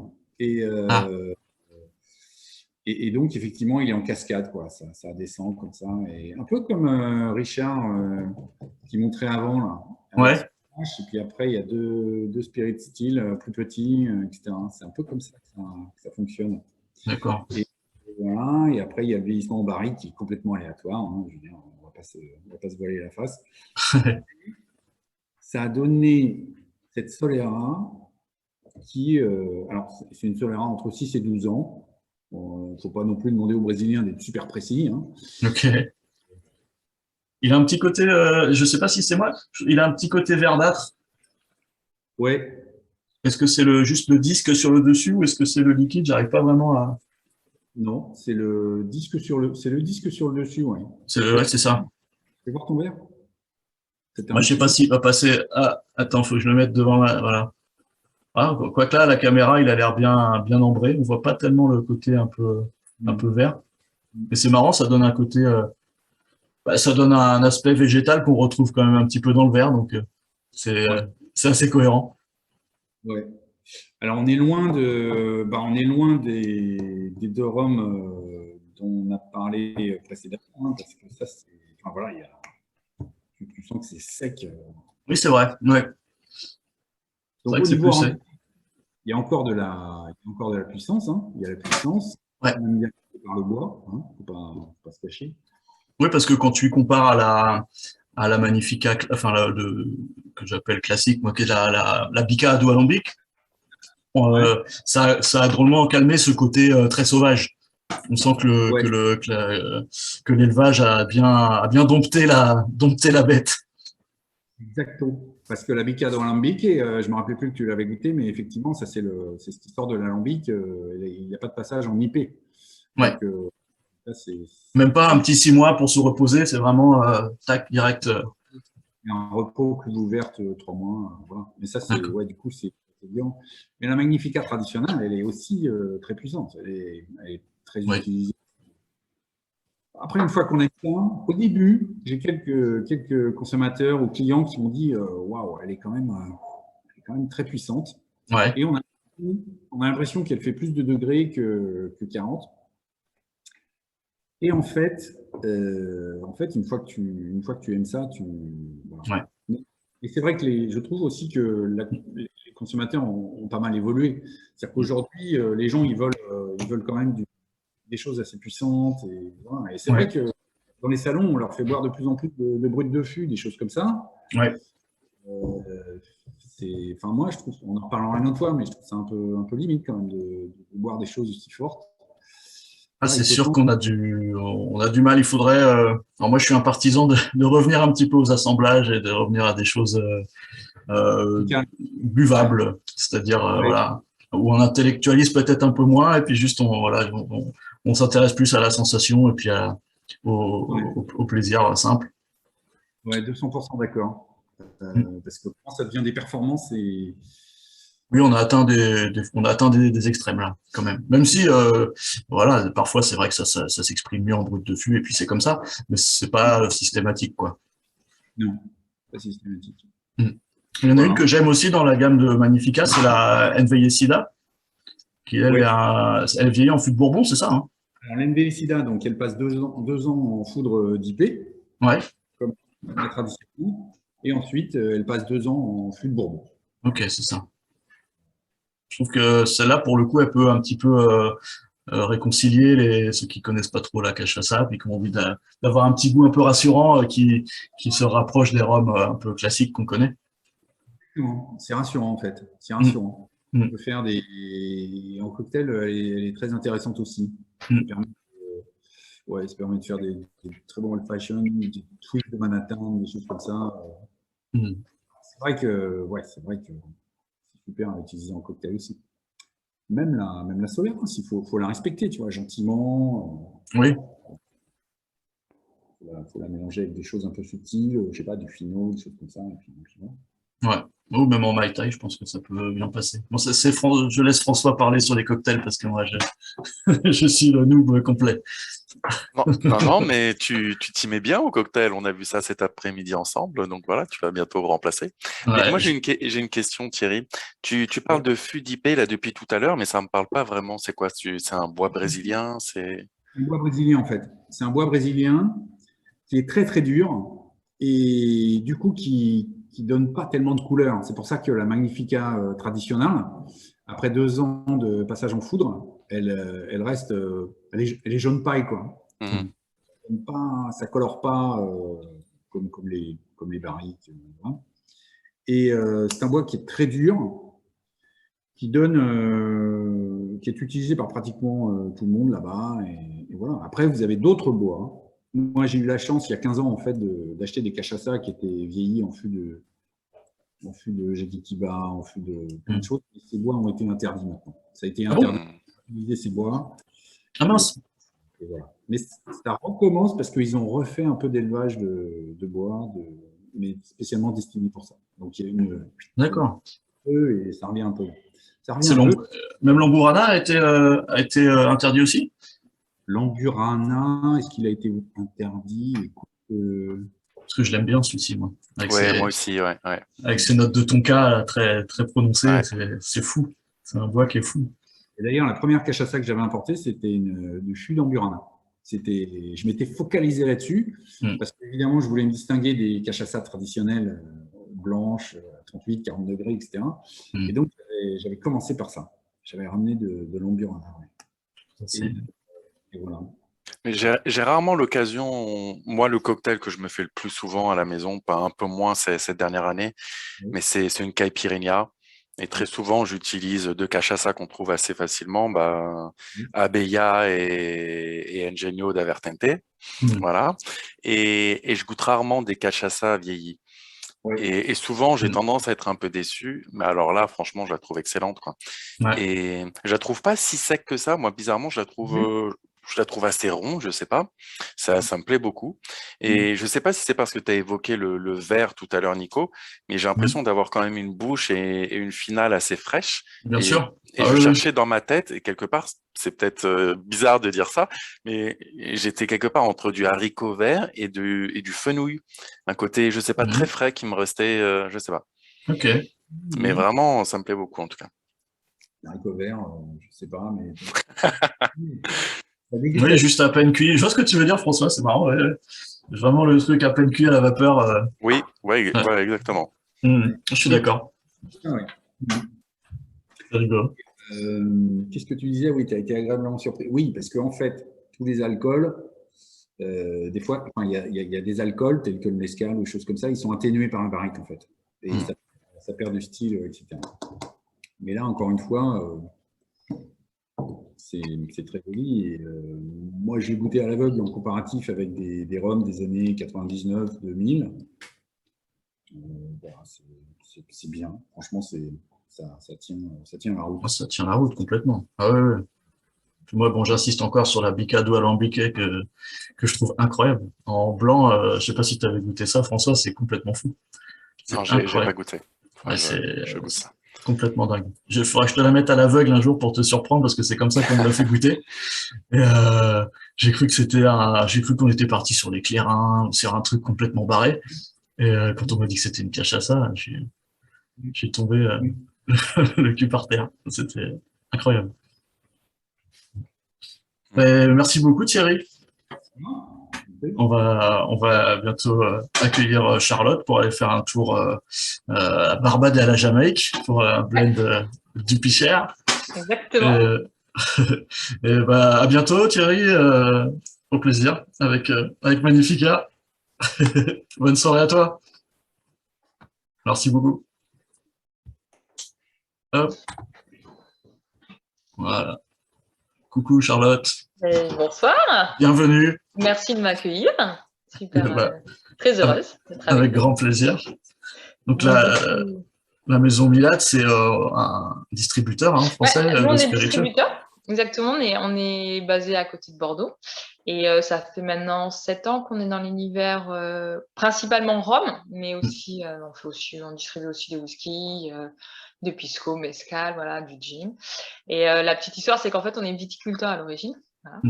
Et donc, effectivement, il est en cascade, quoi. Ça descend comme ça. Et un peu comme Richard qui montrait avant, là. Ouais. Et puis après, il y a deux spirit stills plus petits, etc. C'est un peu comme ça que ça fonctionne. D'accord. Et voilà. Et après, il y a le vieillissement en barrique qui est complètement aléatoire. Hein. Je veux dire, on va pas se voiler la face. Ça a donné cette Solera qui, alors c'est une Solera entre 6 et 12 ans. Il ne faut pas non plus demander aux Brésiliens d'être super précis. Hein. Ok. Il a un petit côté, je ne sais pas si c'est moi, il a un petit côté verdâtre. Ouais. Est-ce que c'est juste le disque sur le dessus ou est-ce que c'est le liquide? J'arrive pas vraiment à. Non, c'est le disque sur le dessus, ouais. C'est ça. Tu peux voir ton verre? Moi, je sais pas s'il va passer. Ah, attends, faut que je le mette devant. Voilà. Ah, quoique là, la caméra, il a l'air bien ambré. On voit pas tellement le côté un peu vert. Mais c'est marrant, ça donne un côté. Ça donne un aspect végétal qu'on retrouve quand même un petit peu dans le verre, donc c'est assez cohérent. Ouais. Alors on est loin des deux rhums dont on a parlé précédemment, hein, parce que ça, enfin voilà, tu sens que c'est sec. Oui, c'est vrai. Ouais. Donc au niveau rhum, il y a encore de la puissance. Hein. Il y a la puissance. Ouais. Même bien par le bois, hein, faut pas se cacher. Oui, parce que quand tu compares à la Magnifica, enfin que j'appelle classique, moi, qui est la Bica do Alambic, ça a drôlement calmé ce côté très sauvage. On sent que l'élevage a bien dompté la bête. Exactement. Parce que la Bica do Alambic, je ne me rappelais plus que tu l'avais goûté, mais effectivement, ça c'est cette histoire de l'alambic, il n'y a pas de passage en IP. Ouais. Donc, même pas un petit 6 mois pour se reposer, c'est vraiment tac, direct. Un repos, cuve ouverte, 3 mois. Voilà. Mais ça, du coup, c'est bien. Mais la Magnifica traditionnelle, elle est aussi très puissante. Elle est très utilisée. Après, une fois qu'on a ça, au début, j'ai quelques consommateurs ou clients qui m'ont dit waouh, elle est quand même très puissante. Ouais. Et on a l'impression qu'elle fait plus de degrés que 40. Et en fait, une fois que tu aimes ça, voilà. Ouais. Et c'est vrai que je trouve aussi que les consommateurs ont pas mal évolué. C'est-à-dire qu'aujourd'hui, les gens, ils veulent quand même des choses assez puissantes. Et, voilà. Et c'est vrai que dans les salons, on leur fait boire de plus en plus de brut de fût, des choses comme ça. Ouais. Enfin, moi, je trouve, on en reparlera une autre fois, mais je trouve ça un peu limite quand même de boire des choses aussi fortes. Ah, c'est sûr qu'on a du mal. Il faudrait. Alors moi, je suis un partisan de revenir un petit peu aux assemblages et de revenir à des choses buvables, c'est-à-dire voilà, où on intellectualise peut-être un peu moins et puis juste on s'intéresse plus à la sensation et puis au plaisir simple. Ouais, 200% d'accord. Parce que quand ça devient des performances et oui, on a atteint des extrêmes là, quand même. Même si, voilà, parfois c'est vrai que ça s'exprime mieux en brut de fût et puis c'est comme ça, mais c'est pas systématique, quoi. Non, pas systématique. Il y en a une que j'aime aussi dans la gamme de Magnifica, c'est la Envejecida, qui elle vieillit en fût de Bourbon, c'est ça, hein? Alors l'Envejecida, donc elle passe 2 ans en foudre d'IP, Ouais. comme la tradition, et ensuite elle passe 2 ans en fût de Bourbon. Ok, c'est ça. Je trouve que celle-là, pour le coup, elle peut un petit peu réconcilier ceux qui connaissent pas trop la cachaça, puis qui ont envie d'avoir un petit goût un peu rassurant qui se rapproche des rhums un peu classiques qu'on connaît. C'est rassurant en fait. C'est rassurant. Mm. On peut faire en cocktail, elle est très intéressante aussi. Ça permet de faire des très bons old fashion, des twists de Manhattan, des choses comme ça. C'est vrai que c'est super à utiliser en cocktail aussi. Même la solaire, il faut la respecter, tu vois, gentiment. Oui. Faut la mélanger avec des choses un peu subtiles, je sais pas, du fino, des choses comme ça. Et puis, ouais. Ou même en Mai Tai, je pense que ça peut bien passer. Bon, je laisse François parler sur les cocktails parce que moi, je suis le noob complet. Non, mais tu t'y mets bien au cocktail. On a vu ça cet après-midi ensemble, donc voilà, tu vas bientôt me remplacer. Ouais, mais moi, j'ai une question, Thierry. Tu parles de fût d'IP là depuis tout à l'heure, mais ça me parle pas vraiment. C'est quoi? C'est un bois brésilien? C'est un bois brésilien en fait. C'est un bois brésilien qui est très très dur et du coup qui donne pas tellement de couleur. C'est pour ça que la Magnifica traditionnelle, après 2 ans de passage en foudre, elle reste, elle est jaune paille quoi. Ça colore pas comme les barriques. Voilà. Et c'est un bois qui est très dur, qui est utilisé par pratiquement tout le monde là-bas. Et voilà. Après, vous avez d'autres bois. Moi, j'ai eu la chance, il y a 15 ans, en fait, d'acheter des cachassas qui étaient vieillis en fût de Jequitiba, en fût de plein de choses. Et ces bois ont été interdits maintenant. Ça a été interdit d'utiliser ces bois. Ah mince. Et voilà. Mais ça recommence parce qu'ils ont refait un peu d'élevage de bois, mais spécialement destiné pour ça. Donc, il y a une... D'accord. Et ça revient un peu. Même l'Angurana a été interdit aussi? L'Angurana, est-ce qu'il a été interdit? Parce que je l'aime bien celui-ci, moi. Moi aussi, ouais. Avec ses notes de tonka très, très prononcées, c'est fou. C'est un bois qui est fou. Et d'ailleurs, la première cachaça que j'avais importée, c'était du fût d'Angurana. Je m'étais focalisé là-dessus, parce qu'évidemment, je voulais me distinguer des cachaças traditionnelles blanches, 38, 40 degrés, etc. Et donc, j'avais commencé par ça. J'avais ramené de l'Angurana. Et voilà. Mais j'ai rarement l'occasion, moi, le cocktail que je me fais le plus souvent à la maison, pas un peu moins cette dernière année, mais c'est une caipirinha. Et très souvent, j'utilise 2 cachaças qu'on trouve assez facilement, Abeya et Ingenio d'Avertente. Voilà. Et je goûte rarement des cachaças vieillis. Et souvent, j'ai tendance à être un peu déçu. Mais alors là, franchement, je la trouve excellente, quoi. Et je la trouve pas si sec que ça. Moi, bizarrement, je je la trouve assez ronde, je sais pas. Ça me plaît beaucoup. Et je sais pas si c'est parce que tu as évoqué le vert tout à l'heure, Nico, mais j'ai l'impression d'avoir quand même une bouche et une finale assez fraîche. Bien Et, sûr. et Ah je oui, oui. cherchais dans ma tête, et quelque part, c'est peut-être bizarre de dire ça, mais j'étais quelque part entre du haricot vert et du fenouil. Un côté, je sais pas, très Mhm. frais qui me restait, je sais pas. Ok. Mais vraiment, ça me plaît beaucoup en tout cas. Haricot vert, je sais pas, mais. Oui, juste à peine cuit. Je vois ce que tu veux dire, François, c'est marrant. Ouais, ouais. Vraiment le truc à peine cuit à la vapeur. Oui, ouais, Ouais. voilà, exactement. Je suis d'accord. Ah ouais. C'est rigolo. Qu'est-ce que tu disais? Oui, tu as été agréablement surpris. Oui, parce qu'en fait, tous les alcools, des fois, enfin, il y a des alcools tels que le mezcal ou des choses comme ça, ils sont atténués par un barrique en fait. Et ça perd du style, etc. Mais là, encore une fois, c'est très joli. Et, moi, j'ai goûté à l'aveugle en comparatif avec des rhums des années 99, 2000. Voilà, c'est bien. Franchement, ça tient la route. Ah, ça tient la route complètement. Ah ouais, ouais. Moi, bon, j'insiste encore sur la Bicado alambiquée que je trouve incroyable. En blanc, je sais pas si tu avais goûté ça, François, c'est complètement fou. Non, C'est j'ai pas incroyable. goûté. Ouais, Je goûte ça. complètement dingue. Il faudra que je te la mette à l'aveugle un jour pour te surprendre parce que c'est comme ça qu'on me l'a fait goûter. Et j'ai cru que j'ai cru qu'on était parti sur les clairins, sur un truc complètement barré. Et quand on m'a dit que c'était une cachaça, j'ai tombé le cul par terre. C'était incroyable. Merci beaucoup Thierry. On va bientôt accueillir Charlotte pour aller faire un tour à Barbade et à la Jamaïque pour un blend du Picher. Exactement. Et bah, à bientôt Thierry, au plaisir avec Magnifica. Bonne soirée à toi. Merci beaucoup. Hop. Voilà. Coucou Charlotte. Bonsoir. Bienvenue. Merci de m'accueillir. Super, Bah, très heureuse d'être avec avec vous. grand plaisir. Donc Donc, la maison Milad, c'est un distributeur français nous, on de est spiritueux. distributeur. Exactement, on est basé à côté de Bordeaux. Et ça fait maintenant 7 ans qu'on est dans l'univers principalement rhum, mais aussi on distribue aussi des whisky, des pisco, mezcal, voilà, du gin. Et la petite histoire, c'est qu'en fait, on est viticulteur à l'origine. Voilà.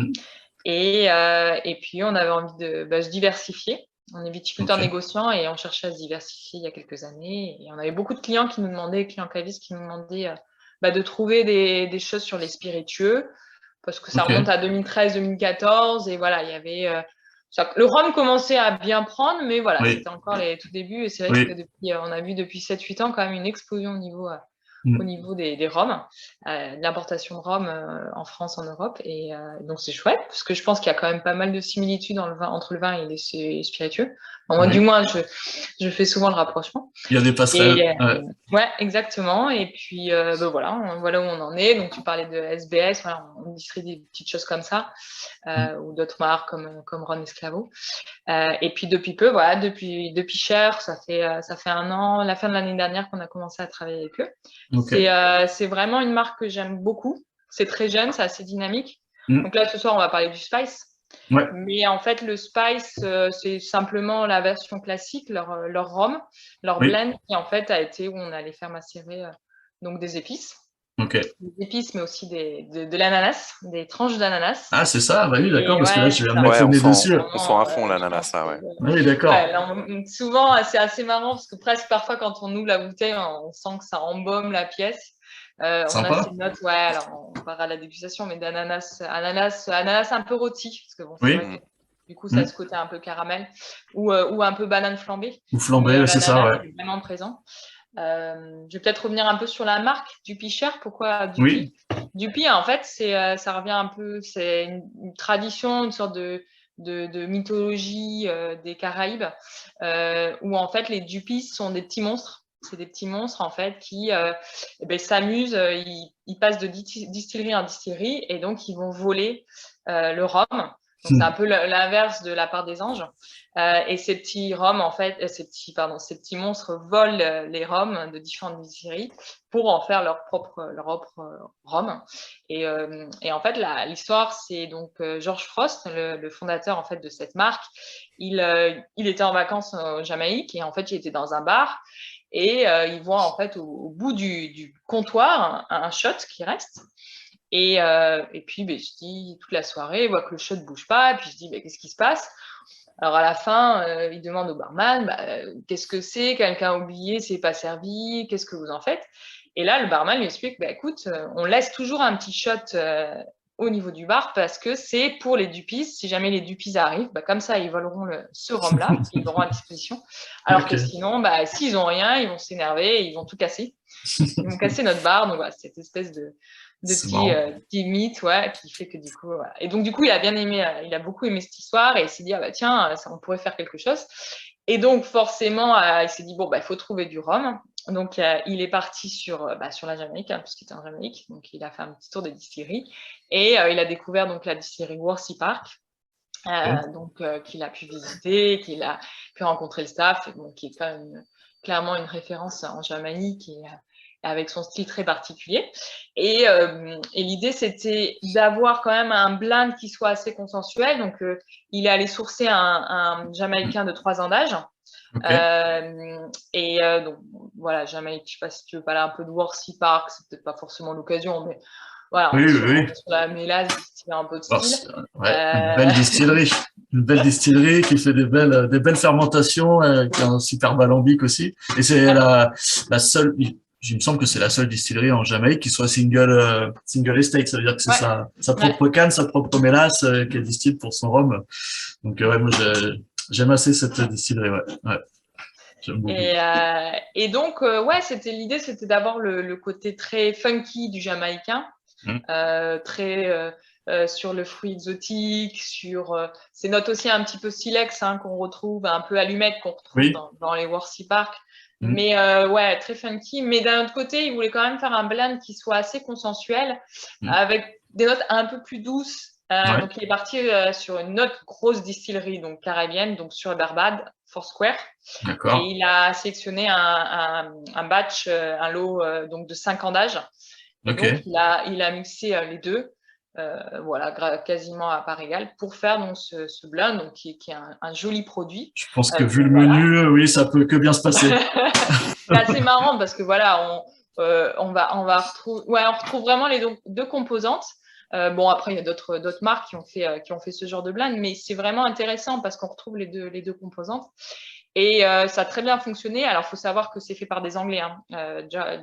Et puis, on avait envie de se diversifier. On est viticulteur négociant et on cherchait à se diversifier il y a quelques années. Et on avait beaucoup de clients qui nous demandaient, clients cavistes qui nous demandaient de trouver des choses sur les spiritueux, parce que ça remonte à 2013-2014. Et voilà, il y avait... le rhum commençait à bien prendre, mais voilà, c'était encore les tout débuts. Et c'est vrai que on a vu depuis 7-8 ans quand même une explosion au niveau des rhums, l'importation de rhum en France, en Europe. Et donc, c'est chouette, parce que je pense qu'il y a quand même pas mal de similitudes entre le vin et les spiritueux. Moi, du moins, je fais souvent le rapprochement. Il y a des passerelles. Ouais, exactement. Et puis, voilà où on en est. Donc, tu parlais de SBS, voilà, on distribue des petites choses comme ça, ou d'autres marques comme Ron Esclavo. Et puis depuis peu, voilà, depuis Cher, ça fait 1 an, la fin de l'année dernière qu'on a commencé à travailler avec eux. C'est vraiment une marque que j'aime beaucoup. C'est très jeune, c'est assez dynamique. Donc là, ce soir, on va parler du Spice. Mais en fait, le Spice, c'est simplement la version classique, leur rhum, leur blend, qui en fait a été où on allait faire macérer donc des épices. Des épices, mais aussi de l'ananas, des tranches d'ananas. Ah, c'est ça, bah oui, d'accord, parce que là, tu viens de mettre le nez dessus. On sent à fond l'ananas, ouais. Oui, d'accord. Souvent, c'est assez marrant, parce que presque parfois, quand on ouvre la bouteille, on sent que ça embaume la pièce. On a ces notes, alors on part à la dégustation, mais d'ananas, ananas un peu rôti, parce que bon, c'est vrai que du coup, ça a ce côté un peu caramel, ou un peu banane flambée. Ou flambée, c'est ça, ouais. Est vraiment présent. Je vais peut-être revenir un peu sur la marque Dupi Cher. Pourquoi Dupi? Dupi, en fait, ça revient un peu, c'est une tradition, une sorte de mythologie des Caraïbes, où en fait les Dupis sont des petits monstres. C'est des petits monstres en fait qui s'amusent, ils passent de distillerie en distillerie et donc ils vont voler le rhum Donc, c'est un peu l'inverse de la part des anges. Et ces petits rhums, en fait, ces petits monstres volent les rhums de différentes distilleries pour en faire leur propre rhum. Et en fait, l'histoire, c'est donc George Frost, le fondateur en fait de cette marque. Il était en vacances au Jamaïque et en fait, il était dans un bar et il voit en fait au bout du comptoir un shot qui reste. Et puis, je dis toute la soirée, il voit que le shot ne bouge pas. Et puis, je dis, qu'est-ce qui se passe? Alors, à la fin, il demande au barman, qu'est-ce que c'est? Quelqu'un a oublié, c'est pas servi, qu'est-ce que vous en faites? Et là, le barman lui explique, écoute, on laisse toujours un petit shot au niveau du bar parce que c'est pour les dupies. Si jamais les dupies arrivent, comme ça, ils voleront ce rhum-là, ils l'auront à disposition. Alors que sinon, s'ils n'ont rien, ils vont s'énerver, ils vont tout casser. Ils vont casser notre bar. Donc, voilà, cette espèce de petit mythe, qui fait que du coup, voilà. Et donc, du coup, il a bien aimé, il a beaucoup aimé cette histoire et il s'est dit, tiens, on pourrait faire quelque chose. Et donc, forcément, il s'est dit, il faut trouver du rhum. Donc, il est parti sur la Jamaïque, puisqu'il était en Jamaïque. Donc, il a fait un petit tour des distilleries et il a découvert donc la distillerie Worsley Park. Qu'il a pu visiter, qu'il a pu rencontrer le staff, donc qui est quand même clairement une référence en Jamaïque et avec son style très particulier. Et l'idée, c'était d'avoir quand même un blend qui soit assez consensuel. Donc, il est allé sourcer un Jamaïcain de 3 ans d'âge. Donc, voilà, Jamaïque, je ne sais pas si tu veux parler un peu de Worsley Park, c'est peut-être pas forcément l'occasion, mais voilà, sur la mélasse, distiller un peu de style. Une belle distillerie qui fait des belles fermentations, qui a un superbe alambic aussi. Et c'est la seule, il me semble que c'est la seule distillerie en Jamaïque qui soit single estate. Ça veut dire que c'est sa propre canne, sa propre mélasse qu'elle distille pour son rhum. Donc, moi, j'aime assez cette distillerie, J'aime beaucoup. Et donc, l'idée, c'était d'avoir le côté très funky du Jamaïcain. Très sur le fruit exotique, sur ces notes aussi un petit peu silex qu'on retrouve, un peu allumette qu'on retrouve dans les Worsley Park, mais très funky. Mais d'un autre côté, il voulait quand même faire un blend qui soit assez consensuel, avec des notes un peu plus douces. Donc, il est parti sur une autre grosse distillerie, donc caribéenne, donc sur Barbade, Foursquare. D'accord. Et il a sélectionné un batch, un lot donc de 5 ans d'âge. Donc, il a mixé les deux, quasiment à part égale, pour faire donc, ce blend, donc, qui est un joli produit. Je pense que vu le menu, oui, ça peut que bien se passer. C'est assez marrant parce que voilà, on retrouve vraiment les deux composantes. Après, il y a d'autres marques qui ont fait ce genre de blend, mais c'est vraiment intéressant parce qu'on retrouve les deux composantes. Et ça a très bien fonctionné. Alors, il faut savoir que c'est fait par des Anglais.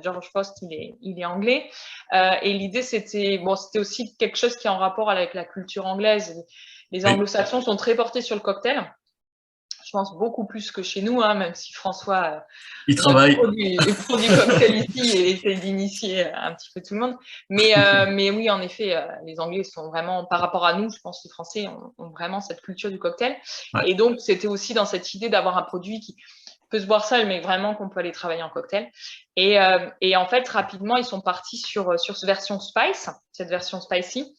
George Frost, il est anglais. Et l'idée, c'était aussi quelque chose qui est en rapport avec la culture anglaise. Les anglo-saxons sont très portés sur le cocktail. Je pense beaucoup plus que chez nous, même si François il travaille. Produit cocktail ici et essaie d'initier un petit peu tout le monde. Mais oui, en effet, les Anglais sont vraiment, par rapport à nous, je pense que les Français ont vraiment cette culture du cocktail. Et donc, c'était aussi dans cette idée d'avoir un produit qui peut se boire seul, mais vraiment qu'on peut aller travailler en cocktail. Et en fait, rapidement, ils sont partis sur cette version spice, cette version spicy.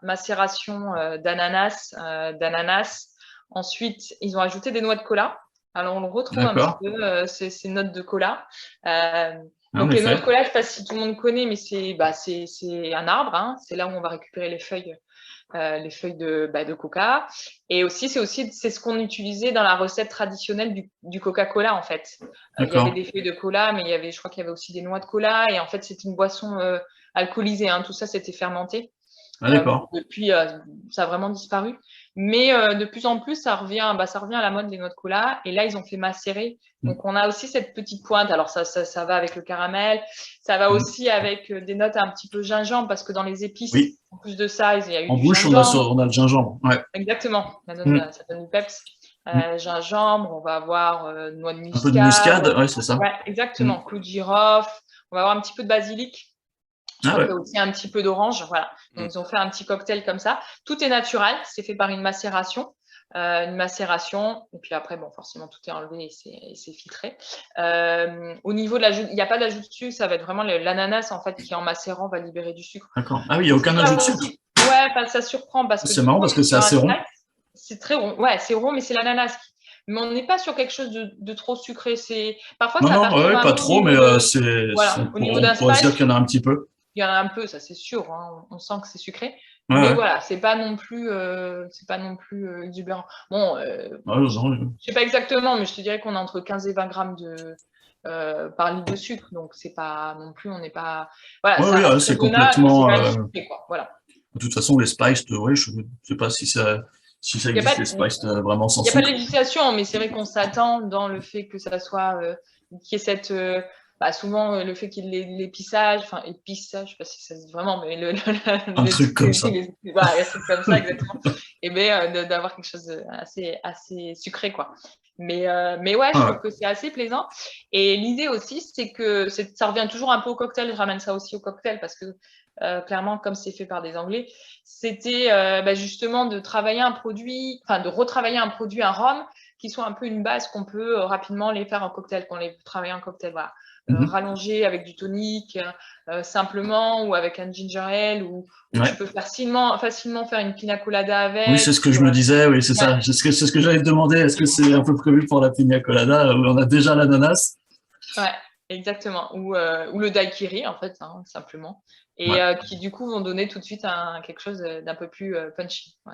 Macération d'ananas. Ensuite, ils ont ajouté des noix de cola. Alors, on le retrouve un petit peu, ces notes de cola. Donc, les noix de cola, je ne sais pas si tout le monde connaît, mais c'est un arbre. C'est là où on va récupérer les feuilles de coca. Et aussi, c'est ce qu'on utilisait dans la recette traditionnelle du Coca-Cola, en fait. Il y avait des feuilles de cola, mais je crois qu'il y avait aussi des noix de cola. Et en fait, c'est une boisson alcoolisée. Tout ça, c'était fermenté. Depuis, ça a vraiment disparu. Mais de plus en plus, ça revient à la mode, les noix de cola. Et là, ils ont fait macérer. Donc, on a aussi cette petite pointe. Alors, ça va avec le caramel. Ça va aussi avec des notes un petit peu gingembre, parce que dans les épices, en plus de ça, il y a eu en du bouche, gingembre. on a le gingembre. Exactement. Ça donne du peps. Gingembre, on va avoir noix de muscade. Un peu de muscade, c'est ça. Ouais, exactement. Clou de girofle. On va avoir un petit peu de basilic. Aussi un petit peu d'orange, voilà. Donc, ils ont fait un petit cocktail comme ça. Tout est naturel, c'est fait par une macération. Et puis après, forcément, tout est enlevé et c'est filtré. Au niveau de l'ajout, il n'y a pas d'ajout de sucre, ça va être vraiment l'ananas, en fait, qui en macérant va libérer du sucre. D'accord. Ah oui, il n'y a aucun ajout de sucre. Ouais, ça surprend parce que C'est marrant parce que c'est assez rond. C'est très rond. Ouais, c'est rond, mais c'est l'ananas. Mais on n'est pas sur quelque chose de trop sucré. Parfois, ça perturbe pas peu trop, mais voilà, au niveau d'un on pourrait se dire spice. qu'il y en a un petit peu. Il y en a un peu, ça c'est sûr. Hein. On sent que c'est sucré. Ouais, mais ouais. voilà, c'est pas non plus exubérant. Bon, je sais pas exactement, mais je te dirais qu'on a entre 15 et 20 grammes par litre de sucre. Donc, c'est pas non plus, on n'est pas. Voilà, ça reste c'est raisonnable, complètement. mais c'est pas sucré, quoi. Voilà. De toute façon, les spices, ouais, je ne sais pas si ça existe, les spices vraiment sans sucre. Il n'y a pas de sucre. législation, mais c'est vrai qu'on s'attend dans le fait que ça soit, qu'il y ait cette, souvent le fait qu'il y ait l'épissage, enfin épissage, je ne sais pas si ça se dit vraiment, mais un truc comme ça. Voilà, un truc comme ça, exactement. Et bien d'avoir quelque chose assez sucré, quoi. Mais ouais, je trouve que c'est assez plaisant. Et l'idée aussi, c'est que ça revient toujours un peu au cocktail. Je ramène ça aussi au cocktail parce que clairement, comme c'est fait par des Anglais, c'était justement de travailler un produit, enfin de retravailler un produit, un rhum, qui soit un peu une base qu'on peut rapidement les faire en cocktail, qu'on les travaille en cocktail. Voilà. Rallonger avec du tonic, simplement, ou avec un ginger ale, ou tu peux facilement faire une pina colada avec. Oui, c'est ce que je me disais, oui, c'est ça. C'est ce que j'allais te demander. Est-ce que c'est un peu prévu pour la pina colada où on a déjà l'ananas? Ouais, exactement. Ou le daiquiri, en fait, hein, simplement. Et qui, du coup, vont donner tout de suite quelque chose d'un peu plus punchy. Ouais.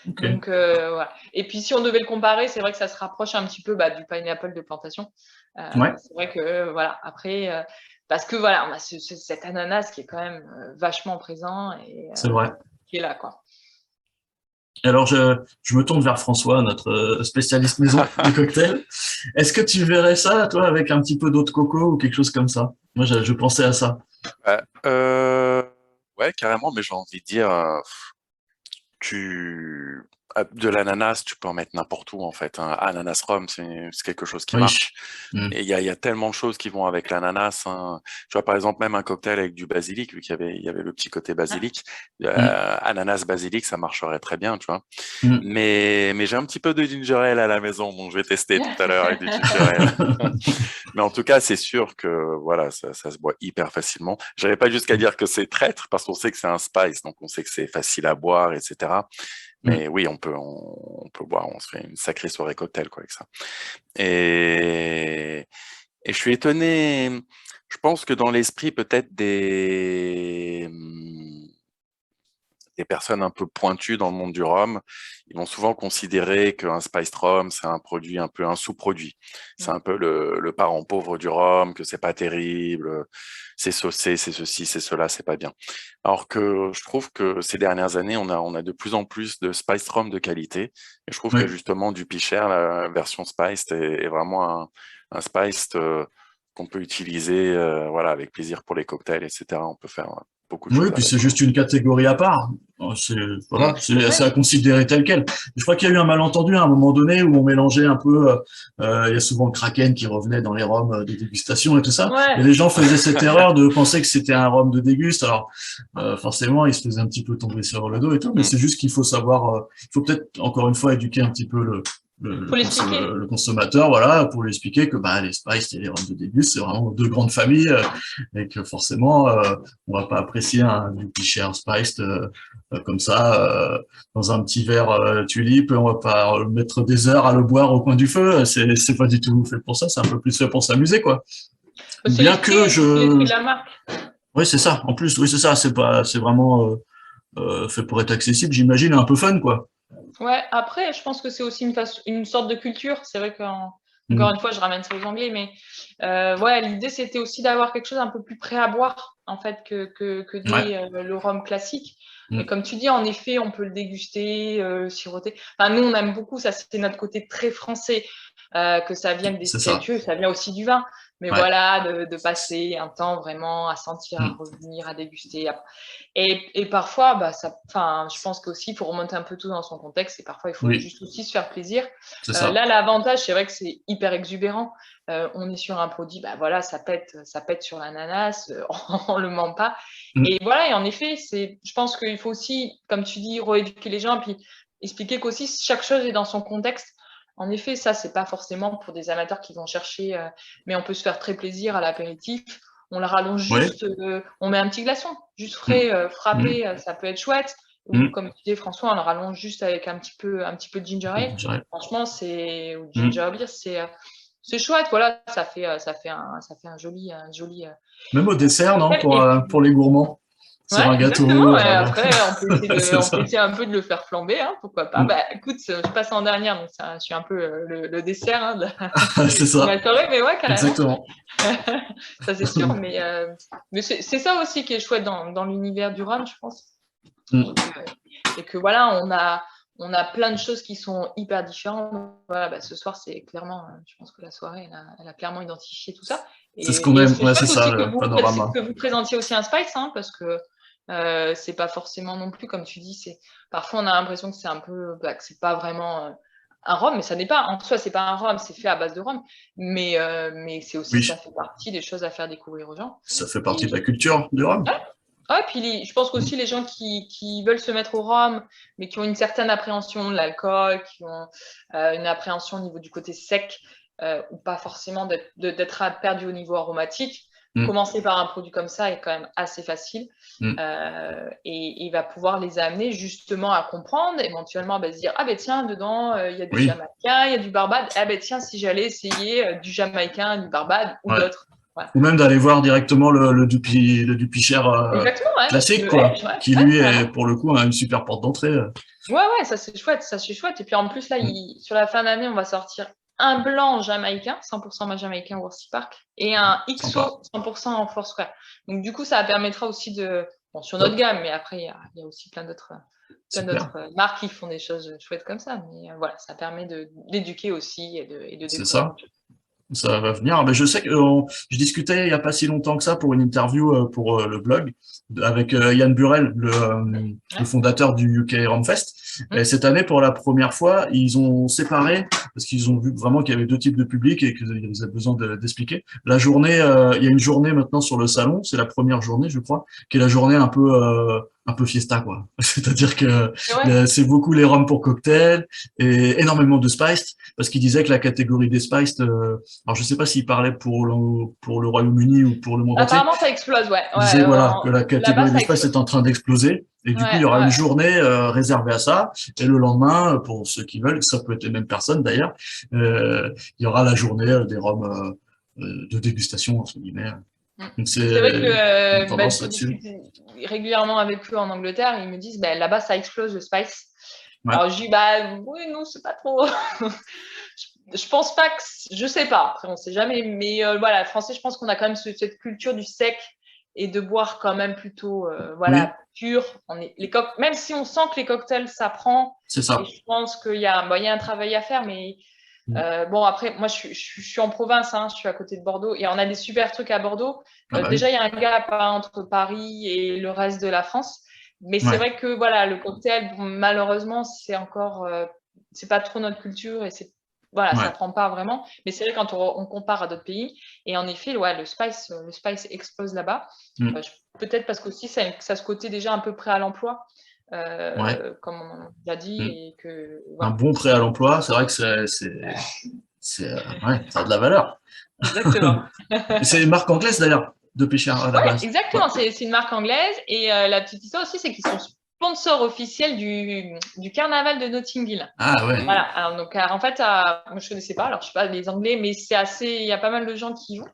Okay. Donc, voilà. Et puis, si on devait le comparer, c'est vrai que ça se rapproche un petit peu du pineapple de plantation. C'est vrai que, voilà, après, parce que, voilà, on a cet ananas qui est quand même vachement présent et c'est vrai. Qui est là, quoi. Alors, je me tourne vers François, notre spécialiste maison du cocktail. Est-ce que tu verrais ça, toi, avec un petit peu d'eau de coco ou quelque chose comme ça? Moi, je pensais à ça. Ouais, carrément, mais j'ai envie de dire, de l'ananas, tu peux en mettre n'importe où, en fait. Hein. Ananas rhum, c'est quelque chose qui marche. Et il y a tellement de choses qui vont avec l'ananas. Hein. Tu vois, par exemple, même un cocktail avec du basilic, vu qu'il y avait le petit côté basilic. Ananas basilic, ça marcherait très bien, tu vois. Mais j'ai un petit peu de ginger ale à la maison, donc je vais tester tout à l'heure avec du ginger ale. Mais en tout cas, c'est sûr que voilà, ça se boit hyper facilement. J'avais pas jusqu'à dire que c'est traître, parce qu'on sait que c'est un spice, donc on sait que c'est facile à boire, etc. Mais oui, on peut boire, on se fait une sacrée soirée cocktail, quoi, avec ça. Et je suis étonné, je pense que dans l'esprit, peut-être des personnes un peu pointues dans le monde du rhum, ils vont souvent considérer qu'un spiced rhum, c'est un produit, un peu un sous-produit. C'est un peu le parent pauvre du rhum, que c'est pas terrible, c'est saucé, c'est ceci, c'est cela, c'est pas bien. Alors que je trouve que ces dernières années, on a de plus en plus de spiced rhum de qualité. Et je trouve que justement, du Picher, la version spiced, est vraiment un spiced qu'on peut utiliser voilà, avec plaisir pour les cocktails, etc. On peut faire beaucoup de choses. Oui, puis c'est juste une catégorie à part. C'est à considérer tel quel. Je crois qu'il y a eu un malentendu à un moment donné où on mélangeait un peu, il y a souvent le Kraken qui revenait dans les rhums de dégustation et tout ça. Ouais. Et les gens faisaient cette erreur de penser que c'était un rhum de déguste. Alors, forcément, ils se faisaient un petit peu tomber sur le dos et tout, mais c'est juste qu'il faut savoir, il faut peut-être encore une fois éduquer un petit peu le consommateur, voilà, pour lui expliquer que les spices et les rhums de déguste, c'est vraiment deux grandes familles et que forcément, on va pas apprécier du Picher spiced comme ça dans un petit verre tulipe. On va pas mettre des heures à le boire au coin du feu. C'est pas du tout fait pour ça. C'est un peu plus fait pour s'amuser, quoi. Bien que je. La marque. Oui, c'est ça. En plus, oui, c'est ça. C'est vraiment fait pour être accessible, j'imagine, un peu fun, quoi. Ouais, après, je pense que c'est aussi une sorte de culture. C'est vrai qu'encore une fois, je ramène ça aux Anglais, mais ouais, l'idée, c'était aussi d'avoir quelque chose un peu plus prêt à boire, en fait, que le rhum classique. Mais comme tu dis, en effet, on peut le déguster, siroter. Enfin, nous, on aime beaucoup, ça, c'est notre côté très français, que ça vienne des spiritueux, ça vient aussi du vin. Mais voilà, de passer un temps vraiment à sentir, à revenir, à déguster. Et parfois, je pense qu'aussi, il faut remonter un peu tout dans son contexte et parfois, il faut juste aussi se faire plaisir. Là, l'avantage, c'est vrai que c'est hyper exubérant. On est sur un produit, voilà, ça pète sur l'ananas, on ne le ment pas. Et voilà, et en effet, je pense qu'il faut aussi, comme tu dis, rééduquer les gens, puis expliquer qu'aussi, chaque chose est dans son contexte. En effet, ça, c'est pas forcément pour des amateurs qui vont chercher, mais on peut se faire très plaisir à l'apéritif. On la rallonge juste, on met un petit glaçon, juste frais, frappé, ça peut être chouette. Ou comme tu disais, François, on le rallonge juste avec un petit peu de ginger ale. Franchement, ou ginger beer, c'est chouette. Voilà, ça fait un joli. Même au dessert, non, pour les gourmands. Sur un gâteau. Exactement. Après, on peut essayer un peu de le faire flamber, hein, pourquoi pas. Bah, écoute, je passe en dernière, donc je suis un peu le dessert hein, c'est ça. de la soirée, mais ouais, carrément. Exactement. Ça, c'est sûr. Mais c'est ça aussi qui est chouette dans l'univers du rhum, je pense. Et que voilà, on a plein de choses qui sont hyper différentes. Voilà, bah, ce soir, c'est clairement, je pense que la soirée, elle a clairement identifié tout ça. C'est ce qu'on aime, c'est ça, le panorama. Que vous présentiez aussi un spice, hein, parce que c'est pas forcément non plus, comme tu dis, parfois on a l'impression que c'est un peu, que c'est pas vraiment un rhum, mais ça n'est pas, en soi, c'est pas un rhum, c'est fait à base de rhum, mais c'est aussi, ça fait partie des choses à faire découvrir aux gens. Ça fait partie de la culture du rhum. Puis je pense qu'aussi les gens qui veulent se mettre au rhum, mais qui ont une certaine appréhension de l'alcool, qui ont une appréhension au niveau du côté sec, ou pas forcément d'être perdu au niveau aromatique, commencer par un produit comme ça est quand même assez facile et il va pouvoir les amener justement à comprendre, éventuellement se dire ah ben tiens, dedans il y a du jamaïcain, il y a du barbade, ah ben tiens, si j'allais essayer du jamaïcain, du barbade ou d'autres. Ouais. Ou même d'aller voir directement le Dupicher classique, qui lui est pour le coup une super porte d'entrée. Ouais, ça c'est chouette, Et puis en plus là, sur la fin d'année, on va sortir un blanc jamaïcain, 100% jamaïcain Worsley Park, et un XO 100% en Foursquare. Donc du coup, ça permettra aussi sur notre gamme, mais après il y a aussi plein d'autres marques qui font des choses chouettes comme ça. Mais voilà, ça permet d'éduquer aussi et de découvrir. C'est ça. Ça va venir. Mais je sais que je discutais il n'y a pas si longtemps que ça pour une interview pour le blog avec Yann Burrell, le fondateur du UK Rumfest. Et cette année, pour la première fois, ils ont séparé parce qu'ils ont vu vraiment qu'il y avait deux types de public et qu'ils avaient besoin d'expliquer. La journée, il y a une journée maintenant sur le salon, c'est la première journée, je crois, qui est la journée un peu fiesta, quoi. C'est-à-dire que c'est beaucoup les rhums pour cocktail et énormément de spiced, parce qu'il disait que la catégorie des spiced, alors je sais pas s'il parlait pour le Royaume-Uni ou pour le monde entier. Apparemment, ça explose, ouais. Il disait que la catégorie des spiced est en train d'exploser. Et du coup, il y aura une journée réservée à ça. Et le lendemain, pour ceux qui veulent, ça peut être les mêmes personnes d'ailleurs, il y aura la journée des rhums de dégustation, entre guillemets. C'est vrai que régulièrement avec eux en Angleterre, ils me disent là-bas ça explose le spice. Alors je dis oui, non, c'est pas trop. Je pense pas que, je sais pas, après on sait jamais, mais voilà, français, je pense qu'on a quand même cette culture du sec et de boire quand même plutôt pur. Même si on sent que les cocktails ça prend, c'est ça. Et je pense qu'il y a un travail à faire, mais après, moi, je suis en province, hein, je suis à côté de Bordeaux et on a des super trucs à Bordeaux. Déjà, il y a un gap entre Paris et le reste de la France. Mais c'est vrai que le cocktail, malheureusement, c'est encore, c'est pas trop notre culture et ça prend pas vraiment. Mais c'est vrai quand on compare à d'autres pays. Et en effet, le spice explose là-bas. Peut-être parce qu'aussi, ça a ce côté déjà un peu prêt à l'emploi. Comme on l'a dit. Et que, un bon prêt à l'emploi, c'est vrai que ça a de la valeur. Exactement. C'est une marque anglaise d'ailleurs, de Dupicher à la base. Exactement, c'est une marque anglaise. Et la petite histoire aussi, c'est qu'ils sont sponsors officiels du carnaval de Notting Hill. Ah ouais. Voilà. Alors, donc, en fait, moi, je connaissais pas, alors je sais pas les Anglais, mais il y a pas mal de gens qui y vont.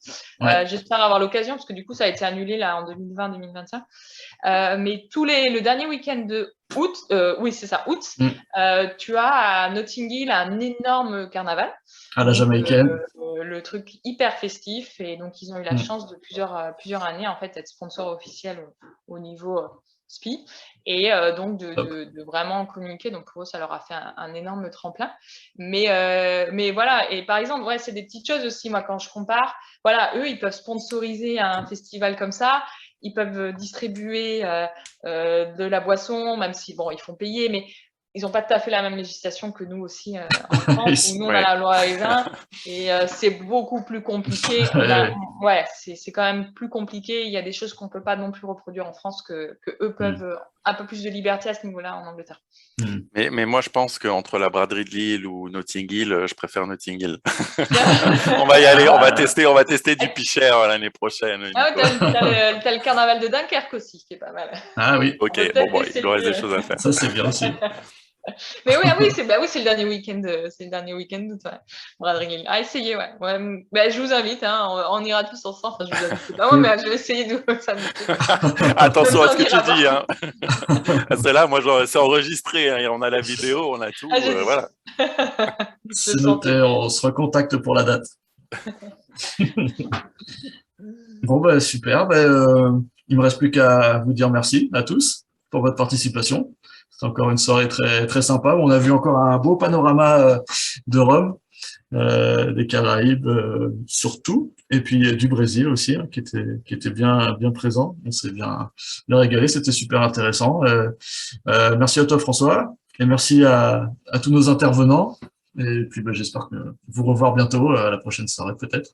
J'espère avoir l'occasion, parce que du coup, ça a été annulé là en 2020-2021. Mais le dernier week-end de août, tu as à Notting Hill un énorme carnaval. À la jamaïcaine. Le truc hyper festif. Et donc, ils ont eu la chance de plusieurs années, en fait, d'être sponsor officiel au niveau SPI. Et donc, de vraiment communiquer. Donc, pour eux, ça leur a fait un énorme tremplin. Mais voilà. Et par exemple, c'est des petites choses aussi, moi, quand je compare. Voilà, eux, ils peuvent sponsoriser un festival comme ça. Ils peuvent distribuer de la boisson, même si, ils font payer, mais ils n'ont pas tout à fait la même législation que nous aussi en France, où nous, on a la loi E20, et c'est beaucoup plus compliqué. C'est quand même plus compliqué. Il y a des choses qu'on ne peut pas non plus reproduire en France que eux peuvent un peu plus de liberté à ce niveau-là en Angleterre. Mais moi, je pense qu'entre la braderie de Lille ou Notting Hill, je préfère Notting Hill. On va y aller, on va tester du Picher l'année prochaine. Ah ouais, t'as le carnaval de Dunkerque aussi, qui est pas mal. Ah oui. Ok, bon, il nous reste des choses à faire. Ça, c'est bien aussi. Mais oui, c'est le dernier week-end, d'août, ouais. Braderie Lille. À essayer, ouais. Bah, je vous invite, hein, on ira tous ensemble. Enfin, je vous invite. Ah, mais je vais essayer de s'inviter. Attention à ce que tu dis, hein. Parce que là, moi, c'est enregistré, hein, on a la vidéo, on a tout, voilà. C'est noté, on se recontacte pour la date. Bon, bah, super. Il me reste plus qu'à vous dire merci à tous pour votre participation. C'est encore une soirée très, très sympa. On a vu encore un beau panorama de Rome, des Caraïbes surtout, et puis du Brésil aussi, hein, qui était bien, bien présent. On s'est bien régalé, c'était super intéressant. Merci à toi, François, et merci à tous nos intervenants. Et puis, j'espère vous revoir bientôt à la prochaine soirée, peut-être.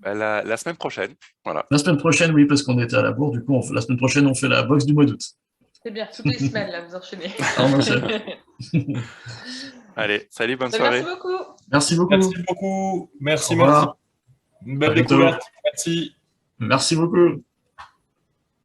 La semaine prochaine, voilà. La semaine prochaine, oui, parce qu'on était à la bourre. Du coup, la semaine prochaine, on fait la boxe du mois d'août. C'est bien, toutes les semaines, là, vous enchaînez. Allez, salut, bonne soirée. Merci beaucoup. Merci beaucoup. Merci beaucoup. Merci. Au revoir. Une belle découverte. Merci. Merci beaucoup.